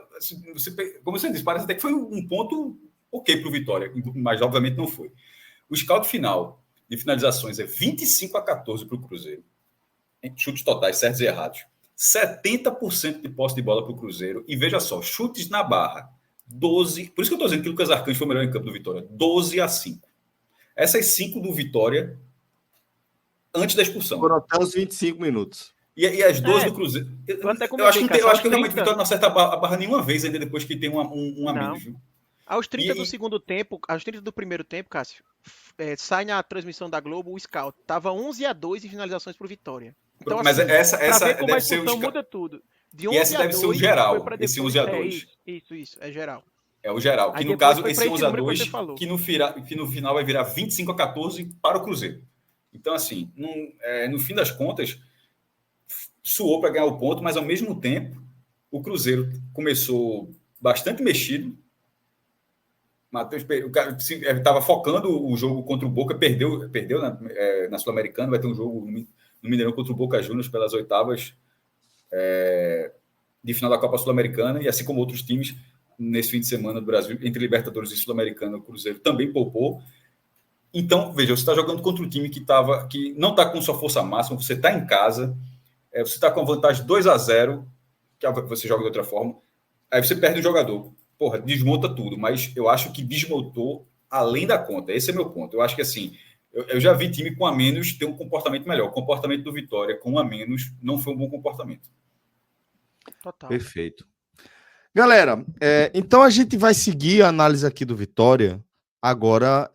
como você disse, parece até que foi um ponto ok para o Vitória, mas obviamente não foi. O scout final de finalizações é 25-14 para o Cruzeiro. Chutes totais, certos e errados. 70% de posse de bola para o Cruzeiro. E veja só, chutes na barra. 12. Por isso que eu estou dizendo que o Lucas Arcanjo foi o melhor em campo do Vitória. 12-5. Essas 5 do Vitória antes da expulsão. Foram até os 25 minutos. E as 12 do Cruzeiro. Eu acho que realmente o Vitória não acerta a barra nenhuma vez ainda depois que tem um a menos. Viu? Aos 30 do segundo tempo, aos 30 do primeiro tempo, Cássio, sai na transmissão da Globo o scout. Tava 11-2 em finalizações pro Vitória. Então, mas assim, essa deve ser o muda tudo. De 11 e essa deve ser o geral, esse 11-2. Isso, é geral. É o geral, que no caso, esse 11-2, que no final vai virar 25-14 para o Cruzeiro. Então, assim, no fim das contas, suou para ganhar o ponto, mas ao mesmo tempo, o Cruzeiro começou bastante mexido. Matheus estava focando o jogo contra o Boca, perdeu na Sul-Americana, vai ter um jogo no Mineirão contra o Boca Juniors pelas oitavas de final da Copa Sul-Americana, e assim como outros times nesse fim de semana do Brasil, entre Libertadores e Sul-Americana, o Cruzeiro também poupou. Então, veja, você está jogando contra um time que não está com sua força máxima, você está em casa, você está com a vantagem 2-0, que você joga de outra forma, aí você perde o jogador. Porra, desmonta tudo, mas eu acho que desmontou além da conta. Esse é meu ponto. Eu acho que, assim, eu já vi time com a menos ter um comportamento melhor. O comportamento do Vitória com a menos não foi um bom comportamento. Total. Perfeito. Galera, então a gente vai seguir a análise aqui do Vitória agora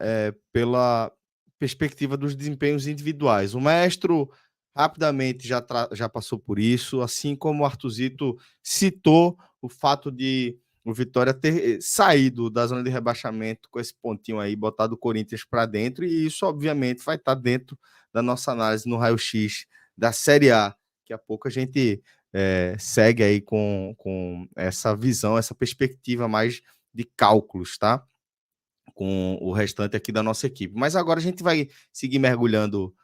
pela perspectiva dos desempenhos individuais. O Maestro rapidamente já passou por isso, assim como o Arthuzito citou o fato de o Vitória ter saído da zona de rebaixamento com esse pontinho aí, botado o Corinthians para dentro, e isso obviamente vai estar dentro da nossa análise no raio-x da Série A. Daqui a pouco a gente segue aí com essa visão, essa perspectiva mais de cálculos, tá? Com o restante aqui da nossa equipe. Mas agora a gente vai seguir mergulhando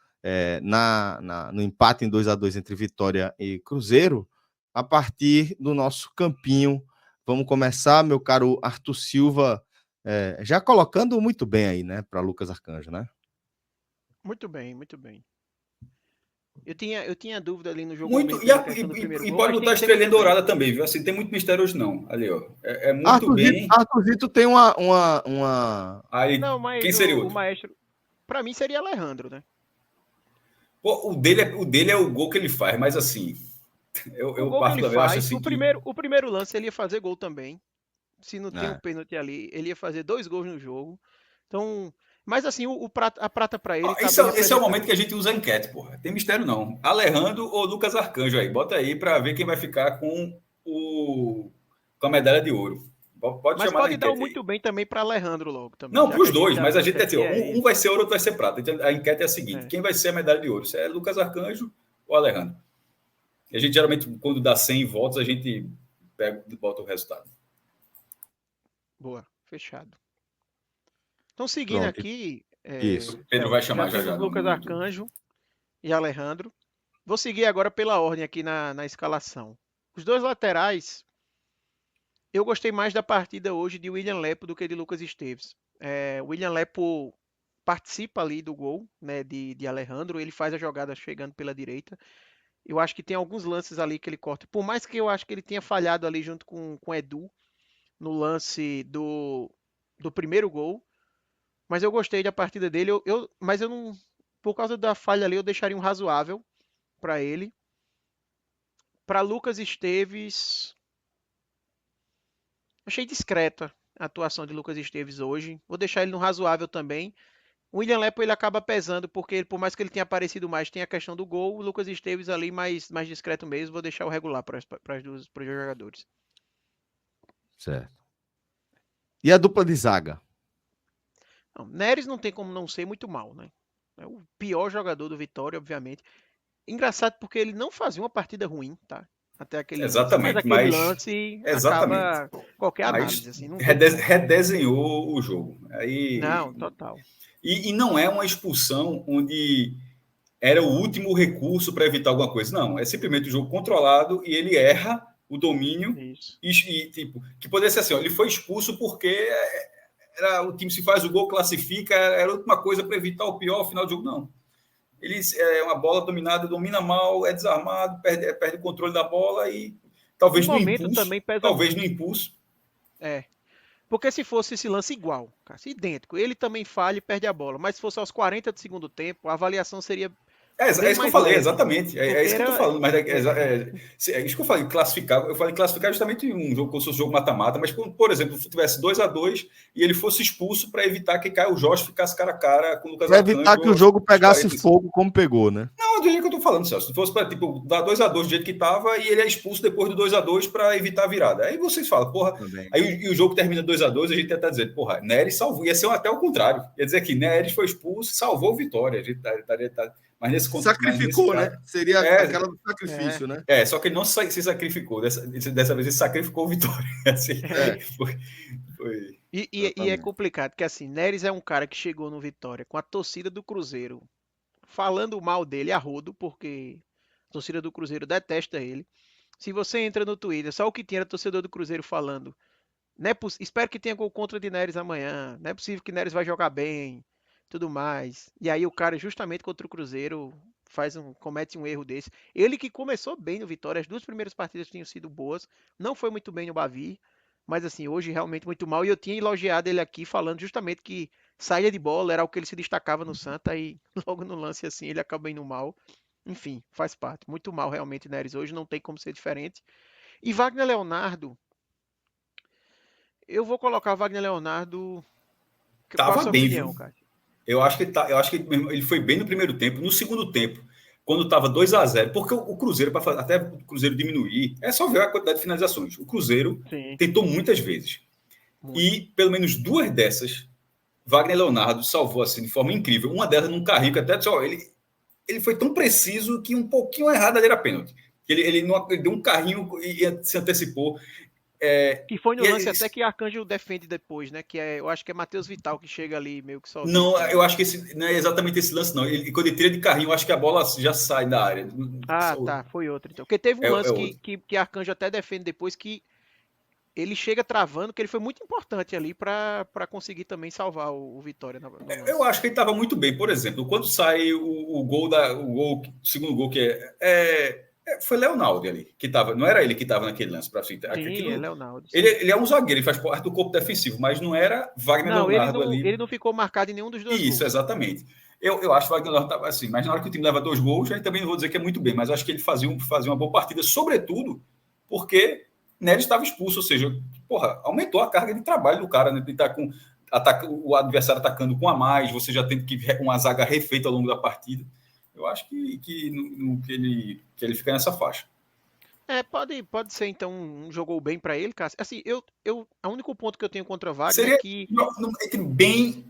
no empate em 2-2 entre Vitória e Cruzeiro, a partir do nosso campinho. Vamos começar, meu caro Arthur Silva, já colocando muito bem aí, né, para Lucas Arcanjo, né? Muito bem, muito bem. Eu tinha dúvida ali no jogo. Muito, e pode botar a estrelinha dourada também, viu? Assim, tem muito mistério hoje, não. Ali, ó. Muito Arthur bem. Arthurzito tem uma... Aí, não, mas quem seria outro? O Maestro, para mim, seria Alejandro, né? Pô, o dele é o gol que ele faz, mas assim... Eu acho assim o primeiro lance ele ia fazer gol também. Se não tem um pênalti ali, ele ia fazer 2 gols no jogo. Então... Mas assim, a prata para ele... Esse é o momento que a gente usa a enquete, porra. Tem mistério não. Alejandro ou Lucas Arcanjo aí? Bota aí para ver quem vai ficar com a medalha de ouro. Mas pode dar muito bem também para Alejandro logo. Também, não, para os dois, mas a gente um vai ser ouro, outro vai ser prata. Então, a enquete é a seguinte: quem vai ser a medalha de ouro? Se é Lucas Arcanjo ou Alejandro. E a gente, geralmente, quando dá 100 votos, a gente pega e bota o resultado. Boa, fechado. Então, seguindo Pronto. aqui, Isso. Pedro vai Celso, já chamar já temos Lucas Arcanjo e Alejandro. Vou seguir agora pela ordem aqui na escalação. Os dois laterais, eu gostei mais da partida hoje de William Lepo do que de Lucas Esteves. William Lepo participa ali do gol, né, de Alejandro, ele faz a jogada chegando pela direita. Eu acho que tem alguns lances ali que ele corta. Por mais que eu acho que ele tenha falhado ali junto com o Edu no lance do primeiro gol, mas eu gostei da partida dele. Mas eu não, por causa da falha ali, eu deixaria um razoável para ele. Para Lucas Esteves, achei discreta a atuação de Lucas Esteves hoje. Vou deixar ele no razoável também. O William Lepo ele acaba pesando, porque por mais que ele tenha aparecido mais, tem a questão do gol. O Lucas Esteves ali mais discreto mesmo. Vou deixar o regular para os dois jogadores. Certo. E a dupla de zaga? Não, Neres não tem como não ser muito mal, né? É o pior jogador do Vitória, obviamente. Engraçado porque ele não fazia uma partida ruim, tá? Até aquele lance. Mas Exatamente, aquele mas... lance Exatamente. acaba qualquer análise, Mas assim, não tem como. redesenhou o jogo. Aí... Não, total. E não é uma expulsão onde era o último recurso para evitar alguma coisa. Não, é simplesmente o jogo controlado e ele erra o domínio. Isso. E tipo, que poderia ser assim, ó, ele foi expulso porque o time se faz o gol, classifica, era a última coisa para evitar o pior ao final do jogo. Não. Ele é uma bola dominada, domina mal, é desarmado, perde o controle da bola e talvez O no momento impulso. também pesa Talvez muito. no impulso. Porque se fosse esse lance igual, cara, idêntico, ele também falha e perde a bola. Mas se fosse aos 40 do segundo tempo, a avaliação seria É bem isso que eu mais falei, leve. exatamente. É isso que eu tô falando. Mas é isso que eu falei, classificar. Eu falei classificar justamente um jogo como se fosse um jogo mata-mata, mas, por exemplo, se tivesse 2-2 e ele fosse expulso para evitar que Caio Jorge ficasse cara a cara com o Lucas Arcanjo. Para evitar que o jogo pegasse fogo como pegou, né? Não, do jeito que eu tô falando, Celso. Se fosse para tipo, dar 2-2 do jeito que tava e ele é expulso depois do 2-2 para evitar a virada. Aí vocês falam, porra. Também. Aí o jogo termina 2-2, a gente ia estar dizendo, porra, Neres salvou. Ia ser até o contrário. Ia dizer que Neres foi expulso e salvou a vitória. A gente estaria. Mas nesse sacrificou, né? Seria aquela do sacrifício, né? Só que ele não se sacrificou. Dessa vez ele sacrificou a vitória. Assim, foi. E é complicado, porque assim, Neres é um cara que chegou no Vitória com a torcida do Cruzeiro falando mal dele a rodo, porque a torcida do Cruzeiro detesta ele. Se você entra no Twitter, só o que tinha era torcedor do Cruzeiro falando. Não é espero que tenha gol contra de Neres amanhã. Não é possível que Neres vai jogar bem, tudo mais. E aí o cara, justamente contra o Cruzeiro, comete um erro desse. Ele que começou bem no Vitória, as duas primeiras partidas tinham sido boas, não foi muito bem no Bavi, mas assim, hoje realmente muito mal. E eu tinha elogiado ele aqui, falando justamente que saída de bola era o que ele se destacava no Santa, e logo no lance assim ele acaba indo mal. Enfim, faz parte. Muito mal realmente Neres hoje, não tem como ser diferente. E Wagner Leonardo, eu vou colocar o Wagner Leonardo. Qual a Tava sua bem, opinião, viu? cara? Eu acho que ele foi bem no primeiro tempo. No segundo tempo, quando estava 2-0, porque o Cruzeiro, até o Cruzeiro diminuir, é só ver a quantidade de finalizações. O Cruzeiro tentou muitas vezes. Muito. E pelo menos duas dessas, Wagner Leonardo salvou assim de forma incrível. Uma delas num carrinho que até ele foi tão preciso que um pouquinho errado ali era pênalti. Ele deu um carrinho e se antecipou. Que foi no lance até que Arcanjo defende depois, né? Eu acho que é Matheus Vital que chega ali meio que sozinho. Não, eu acho que não é exatamente esse lance, não. Quando ele tira de carrinho, eu acho que a bola já sai da área. Tá, foi outro então. Porque teve um lance que Arcanjo até defende depois, que ele chega travando, que ele foi muito importante ali para conseguir também salvar o Vitória. Eu acho que ele estava muito bem. Por exemplo, quando sai o segundo gol, que foi Leonardo ali, que tava, não era ele que estava naquele lance para frente. Sim, é Leonardo. Ele é um zagueiro, ele faz parte do corpo defensivo, mas não era Wagner Leonardo ali. Ele não ficou marcado em nenhum dos dois gols. Isso, exatamente. Eu acho que o Wagner Leonardo estava assim, mas na hora que o time leva 2 gols, aí também não vou dizer que é muito bem, mas acho que ele fazia uma boa partida, sobretudo porque Neres estava expulso, ou seja, porra, aumentou a carga de trabalho do cara, né? Ele tá com o adversário atacando com a mais, você já tem que uma zaga refeita ao longo da partida. Eu acho que ele fica nessa faixa. Pode ser, então, um jogou bem para ele, Cássio. Assim, o único ponto que eu tenho contra o Wagner seria é que... entre bem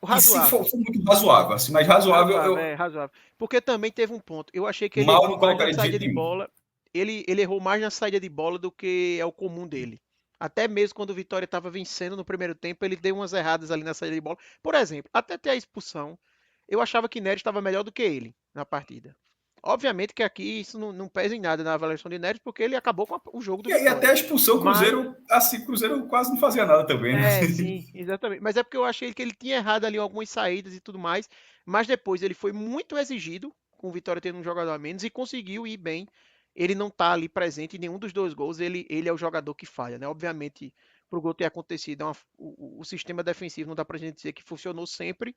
E se razoável. for muito razoável, assim, mas razoável, Razoável. Porque também teve um ponto. Eu achei que ele mal errou não mais na colocaria de saída jeito de nenhum. bola. Ele errou mais na saída de bola do que é o comum dele. Até mesmo quando o Vitória estava vencendo no primeiro tempo, ele deu umas erradas ali na saída de bola. Por exemplo, até ter a expulsão, eu achava que Neres estava melhor do que ele na partida. Obviamente que aqui isso não pesa em nada na avaliação de Neres, porque ele acabou com o jogo do E aí até Vitória. a expulsão, o Mas Cruzeiro, assim, o Cruzeiro quase não fazia nada também, né? sim, exatamente. Mas é porque eu achei que ele tinha errado ali algumas saídas e tudo mais. Mas depois ele foi muito exigido, com o Vitória tendo um jogador a menos, e conseguiu ir bem. Ele não tá ali presente em nenhum dos dois gols. Ele é o jogador que falha, né? Obviamente, pro gol ter acontecido, o sistema defensivo não dá pra gente dizer que funcionou sempre,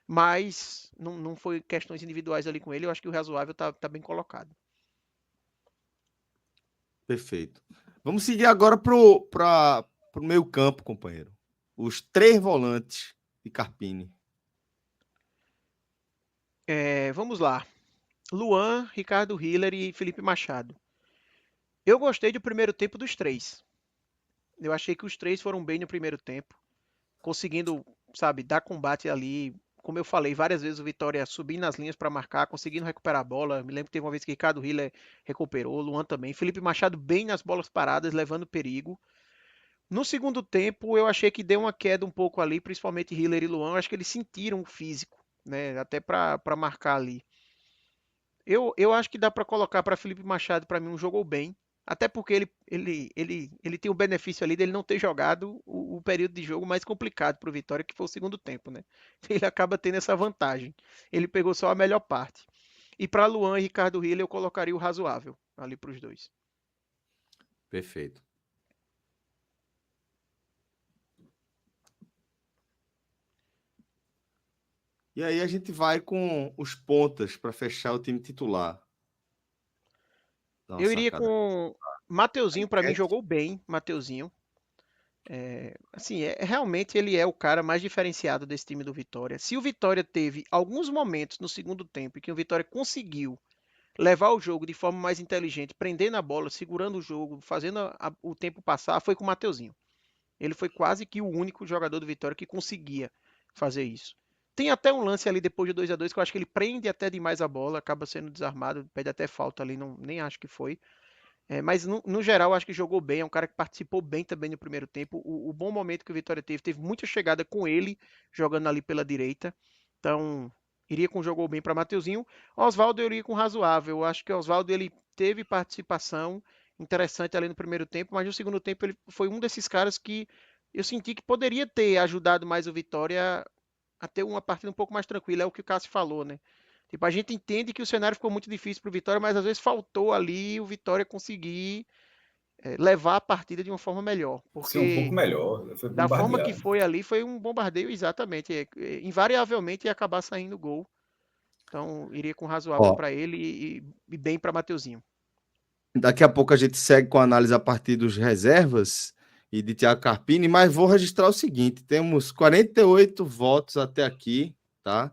mas não foi questões individuais ali com ele. Eu acho que o razoável tá bem colocado. Perfeito. Vamos seguir agora pro meio campo, companheiro. Os 3 volantes de Carpini. Vamos lá. Luan, Ricardo Hiller e Felipe Machado. Eu gostei do primeiro tempo dos três. Eu achei que os três foram bem no primeiro tempo, conseguindo, sabe, dar combate ali. Como eu falei, várias vezes o Vitória subindo nas linhas para marcar, conseguindo recuperar a bola. Me lembro que teve uma vez que Ricardo Hiller recuperou, Luan também. Felipe Machado bem nas bolas paradas, levando perigo. No segundo tempo, eu achei que deu uma queda um pouco ali, principalmente Hiller e Luan. Eu acho que eles sentiram o físico, né? Até para marcar ali. Eu acho que dá para colocar para Felipe Machado, para mim, um jogou bem. Até porque ele tem o benefício ali dele não ter jogado o período de jogo mais complicado para o Vitória, que foi o segundo tempo, né? Ele acaba tendo essa vantagem. Ele pegou só a melhor parte. E para Luan e Ricardo Hiller eu colocaria o razoável ali para os dois. Perfeito. E aí a gente vai com os pontas para fechar o time titular. Eu iria Cada... com Mateuzinho, para mim jogou bem, Mateuzinho. Assim, realmente ele é o cara mais diferenciado desse time do Vitória. Se o Vitória teve alguns momentos no segundo tempo em que o Vitória conseguiu levar o jogo de forma mais inteligente, prendendo a bola, segurando o jogo, fazendo o tempo passar, foi com o Mateuzinho. Ele foi quase que o único jogador do Vitória que conseguia fazer isso. Tem até um lance ali depois de 2-2 que eu acho que ele prende até demais a bola, acaba sendo desarmado, pede até falta ali, nem acho que foi. Mas no geral, acho que jogou bem. É um cara que participou bem também no primeiro tempo. O bom momento que o Vitória teve muita chegada com ele jogando ali pela direita. Então, iria com jogou bem para Mateuzinho. Oswaldo eu iria com razoável. Eu acho que o Oswaldo ele teve participação interessante ali no primeiro tempo, mas no segundo tempo ele foi um desses caras que eu senti que poderia ter ajudado mais o Vitória a ter uma partida um pouco mais tranquila. É o que o Cássio falou, né? Tipo, a gente entende que o cenário ficou muito difícil para o Vitória, mas às vezes faltou ali o Vitória conseguir levar a partida de uma forma melhor. Ser um pouco Porque melhor, foi da forma que bombardeado. foi ali, foi um bombardeio exatamente. Invariavelmente ia acabar saindo gol. Então, iria com razoável Ó, para ele e bem para Mateuzinho. daqui a pouco a gente segue com a análise a partir dos reservas e de Thiago Carpini, mas vou registrar o seguinte: temos 48 votos até aqui, tá?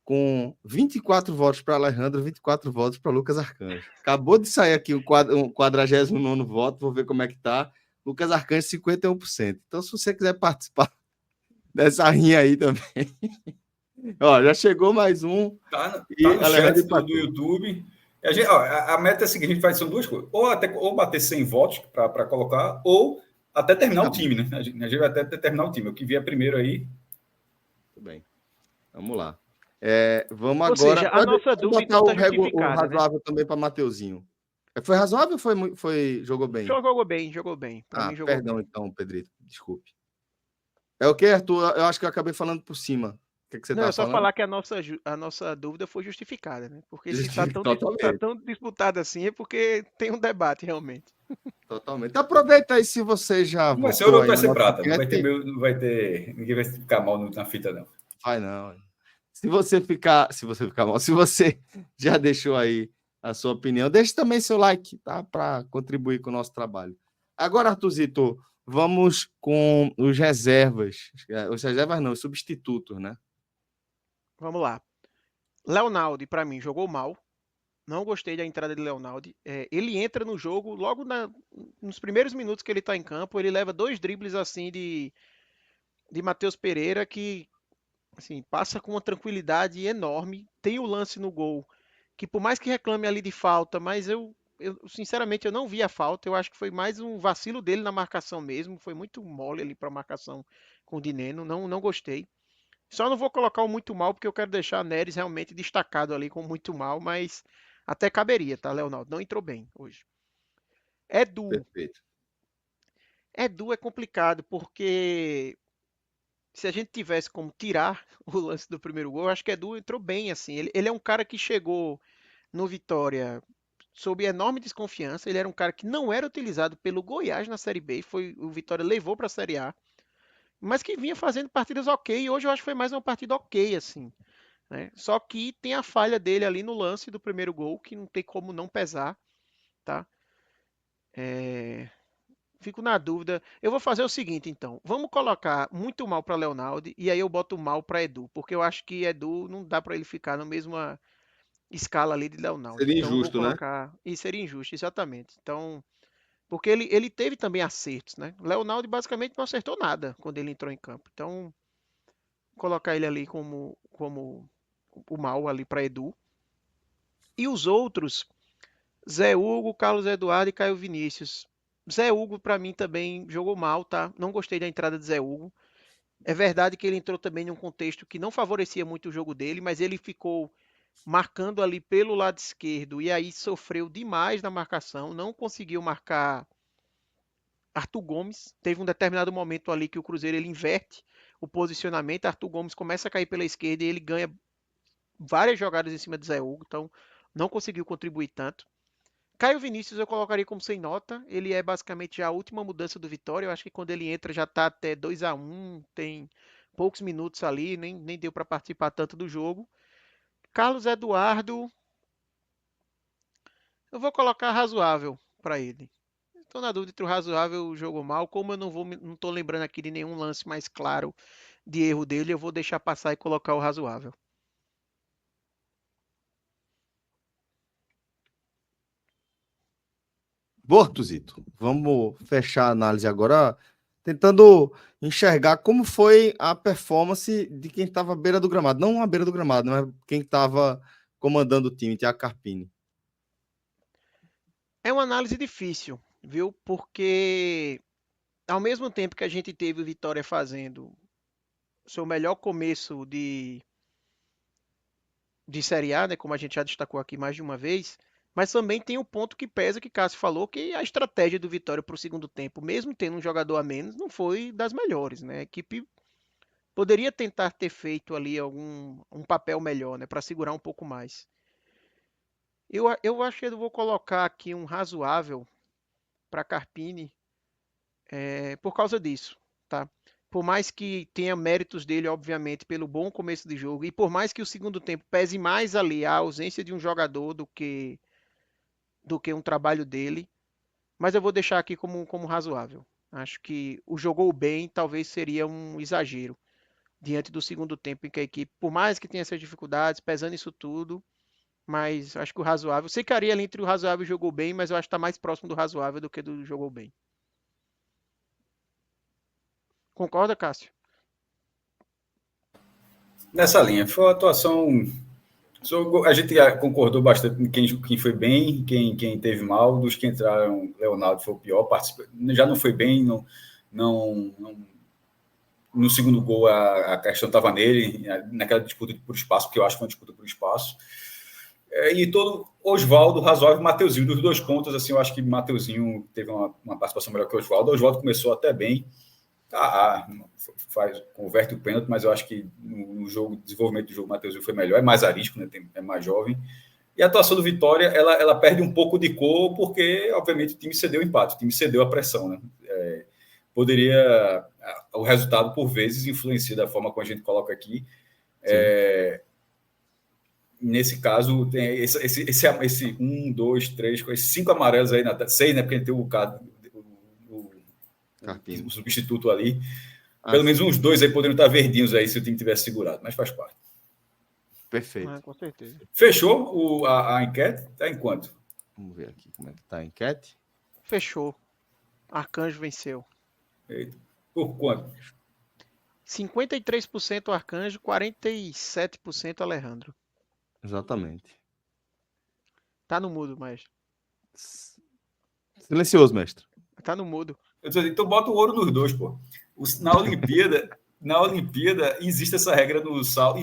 Com 24 votos para Alejandro, 24 votos para Lucas Arcanjo. Acabou de sair aqui um 49º voto, vou ver como é que tá. Lucas Arcanjo, 51%. Então, se você quiser participar dessa rinha aí também. Ó, já chegou mais um. Tá E no Alejandro chat do empatou. YouTube. A meta é a seguinte: a gente faz são duas coisas. Ou bater 100 votos para colocar, ou até terminar o time, né? A gente vai até terminar o time. O que vier primeiro aí. Tudo bem. Vamos lá. Vamos Ou agora. seja, a nossa Pode dúvida botar então está o justificada, né? razoável também para Mateuzinho. Foi razoável ou jogou bem? Jogou bem, jogou bem. Para mim, jogou Perdão bem. então, Pedrito. Desculpe. É o que, Arthur? Eu acho que eu acabei falando por cima. O que você Não, é tá só falando? falar que a nossa dúvida foi justificada, né? Porque se está tá Totalmente. tão disputado assim é porque tem um debate realmente. Totalmente. Aproveita aí se você já Não vai ser ouro, votou ou aí vai na ser nossa prata. enquete. Não vai ter. Ninguém vai ficar mal na fita, não. Vai não. Se você ficar mal, se você já deixou aí a sua opinião, deixe também seu like, tá? Para contribuir com o nosso trabalho. Agora, Artuzito, vamos com os reservas. Os reservas não, os substitutos, né? Vamos lá. Leonaldi, para mim, jogou mal. Não gostei da entrada de Leonaldi. Ele entra no jogo logo nos primeiros minutos que ele está em campo. Ele leva 2 dribles assim de Matheus Pereira que assim, passa com uma tranquilidade enorme. Tem o lance no gol, que por mais que reclame ali de falta, mas eu sinceramente eu não vi a falta. Eu acho que foi mais um vacilo dele na marcação mesmo. Foi muito mole ali para marcação com o Dineno. Não gostei. Só não vou colocar o muito mal, porque eu quero deixar a Neres realmente destacado ali com muito mal, mas até caberia, tá, Leonardo? Não entrou bem hoje. Edu. Perfeito. Edu é complicado, porque se a gente tivesse como tirar o lance do primeiro gol, eu acho que Edu entrou bem, assim. Ele é um cara que chegou no Vitória sob enorme desconfiança. Ele era um cara que não era utilizado pelo Goiás na Série B, foi o Vitória levou para a Série A, mas que vinha fazendo partidas ok. E hoje eu acho que foi mais uma partida ok, assim, né? Só que tem a falha dele ali no lance do primeiro gol, que não tem como não pesar, tá? Fico na dúvida. Eu vou fazer o seguinte, então. Vamos colocar muito mal para Leonardo e aí eu boto mal para Edu, porque eu acho que Edu não dá para ele ficar na mesma escala ali de Leonardo. Seria Então eu vou injusto, né? colocar. E seria injusto, exatamente. Então, porque ele teve também acertos, né? Leonardo basicamente não acertou nada quando ele entrou em campo. Então, colocar ele ali como o mal ali para Edu. E os outros, Zé Hugo, Carlos Eduardo e Caio Vinícius. Zé Hugo, para mim, também jogou mal, tá? Não gostei da entrada de Zé Hugo. É verdade que ele entrou também num contexto que não favorecia muito o jogo dele, mas ele ficou marcando ali pelo lado esquerdo e aí sofreu demais na marcação, não conseguiu marcar Arthur Gomes. Teve um determinado momento ali que o Cruzeiro ele inverte o posicionamento, Arthur Gomes começa a cair pela esquerda e ele ganha várias jogadas em cima de Zé Hugo, então não conseguiu contribuir tanto. Caio Vinícius eu colocaria como sem nota. Ele é basicamente já a última mudança do Vitória. Eu acho que quando ele entra já está até 2-1, tem poucos minutos ali, nem deu para participar tanto do jogo. Carlos Eduardo, eu vou colocar razoável para ele. Estou na dúvida entre o razoável e o jogo mal. Como eu não estou lembrando aqui de nenhum lance mais claro de erro dele, eu vou deixar passar e colocar o razoável. Bortuzito, vamos fechar a análise agora, tentando enxergar como foi a performance de quem estava à beira do gramado. Não à beira do gramado, mas quem estava comandando o time, Thiago Carpini. É uma análise difícil, viu? Porque ao mesmo tempo que a gente teve o Vitória fazendo seu melhor começo de Série A, né, como a gente já destacou aqui mais de uma vez, mas também tem o ponto que pesa, que Cássio falou, que a estratégia do Vitória para o segundo tempo, mesmo tendo um jogador a menos, não foi das melhores, né? A equipe poderia tentar ter feito ali um papel melhor, né, para segurar um pouco mais. Eu acho que eu vou colocar aqui um razoável para Carpini por causa disso, tá? Por mais que tenha méritos dele, obviamente, pelo bom começo de jogo, e por mais que o segundo tempo pese mais ali a ausência de um jogador do que um trabalho dele, mas eu vou deixar aqui como razoável. Acho que o jogou bem talvez seria um exagero diante do segundo tempo em que a equipe, por mais que tenha essas dificuldades, pesando isso tudo, mas acho que o razoável, ficaria ali entre o razoável e jogou bem, mas eu acho que está mais próximo do razoável do que do jogou bem. Concorda, Cássio? Nessa linha, foi uma atuação. A gente concordou bastante com quem foi bem, quem teve mal. Dos que entraram, Leonardo foi o pior. Já não foi bem, não, no segundo gol a questão estava nele, naquela disputa por espaço, porque eu acho que foi uma disputa por espaço. E todo Oswaldo, razoável, Mateuzinho, dos dois pontos, assim, eu acho que Mateuzinho teve uma participação melhor que o Oswaldo. O Oswaldo começou até bem, converte o pênalti, mas eu acho que no jogo, desenvolvimento do jogo, o Mateuzinho foi melhor, é mais arisco, né, é mais jovem. E a atuação do Vitória, ela perde um pouco de cor, porque, obviamente, o time cedeu o empate, o time cedeu a pressão, né? O resultado, por vezes, influencia da forma como a gente coloca aqui. Nesse caso, tem esse 1, 2, 3, esses 5 amarelos aí, 6, né? Porque tem o substituto ali. Pelo menos uns 2 aí poderiam estar verdinhos aí se o time tivesse segurado, mas faz parte. Perfeito. Com certeza. Fechou a enquete? Está em quanto? Vamos ver aqui como é que está a enquete. Fechou. Arcanjo venceu. Eita. Por quanto? 53% Arcanjo, 47% Alejandro. Exatamente. Tá no mudo, mas. Silencioso, mestre. Tá no mudo. Então bota o ouro nos dois, pô. Na Olimpíada existe essa regra no salto,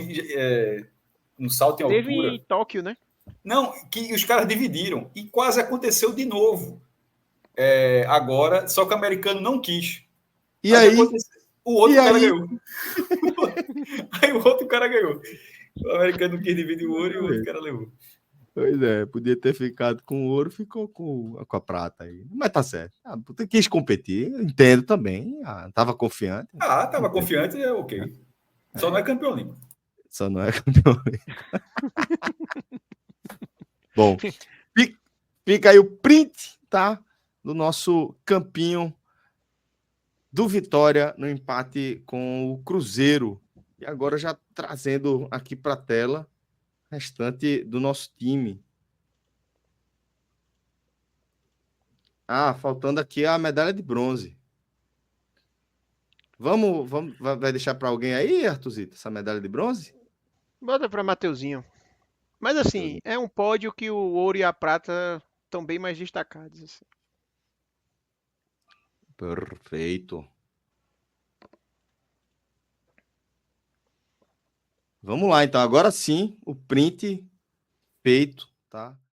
no salto em Teve altura. em Tóquio, né? Não, que os caras dividiram. E quase aconteceu de novo. Agora, só que o americano não quis. E aí? O outro E cara aí? ganhou. Aí o outro cara ganhou. O americano não quis dividir o ouro e o outro cara levou. Pois é, podia ter ficado com o ouro, ficou com a prata aí. Mas tá certo. Quis competir, entendo também. Tava confiante. Tava confiante, ok. Só não é campeão olímpico. Só não é campeão olímpico. Bom, fica aí o print, tá? Do nosso campinho do Vitória no empate com o Cruzeiro. E agora já trazendo aqui para a tela o restante do nosso time. Faltando aqui a medalha de bronze. Vai deixar para alguém aí, Arthuzito, essa medalha de bronze? Bota pra Mateuzinho. Mas assim, é um pódio que o ouro e a prata estão bem mais destacados. Assim. Perfeito. Vamos lá, então. Agora sim, o print feito, tá?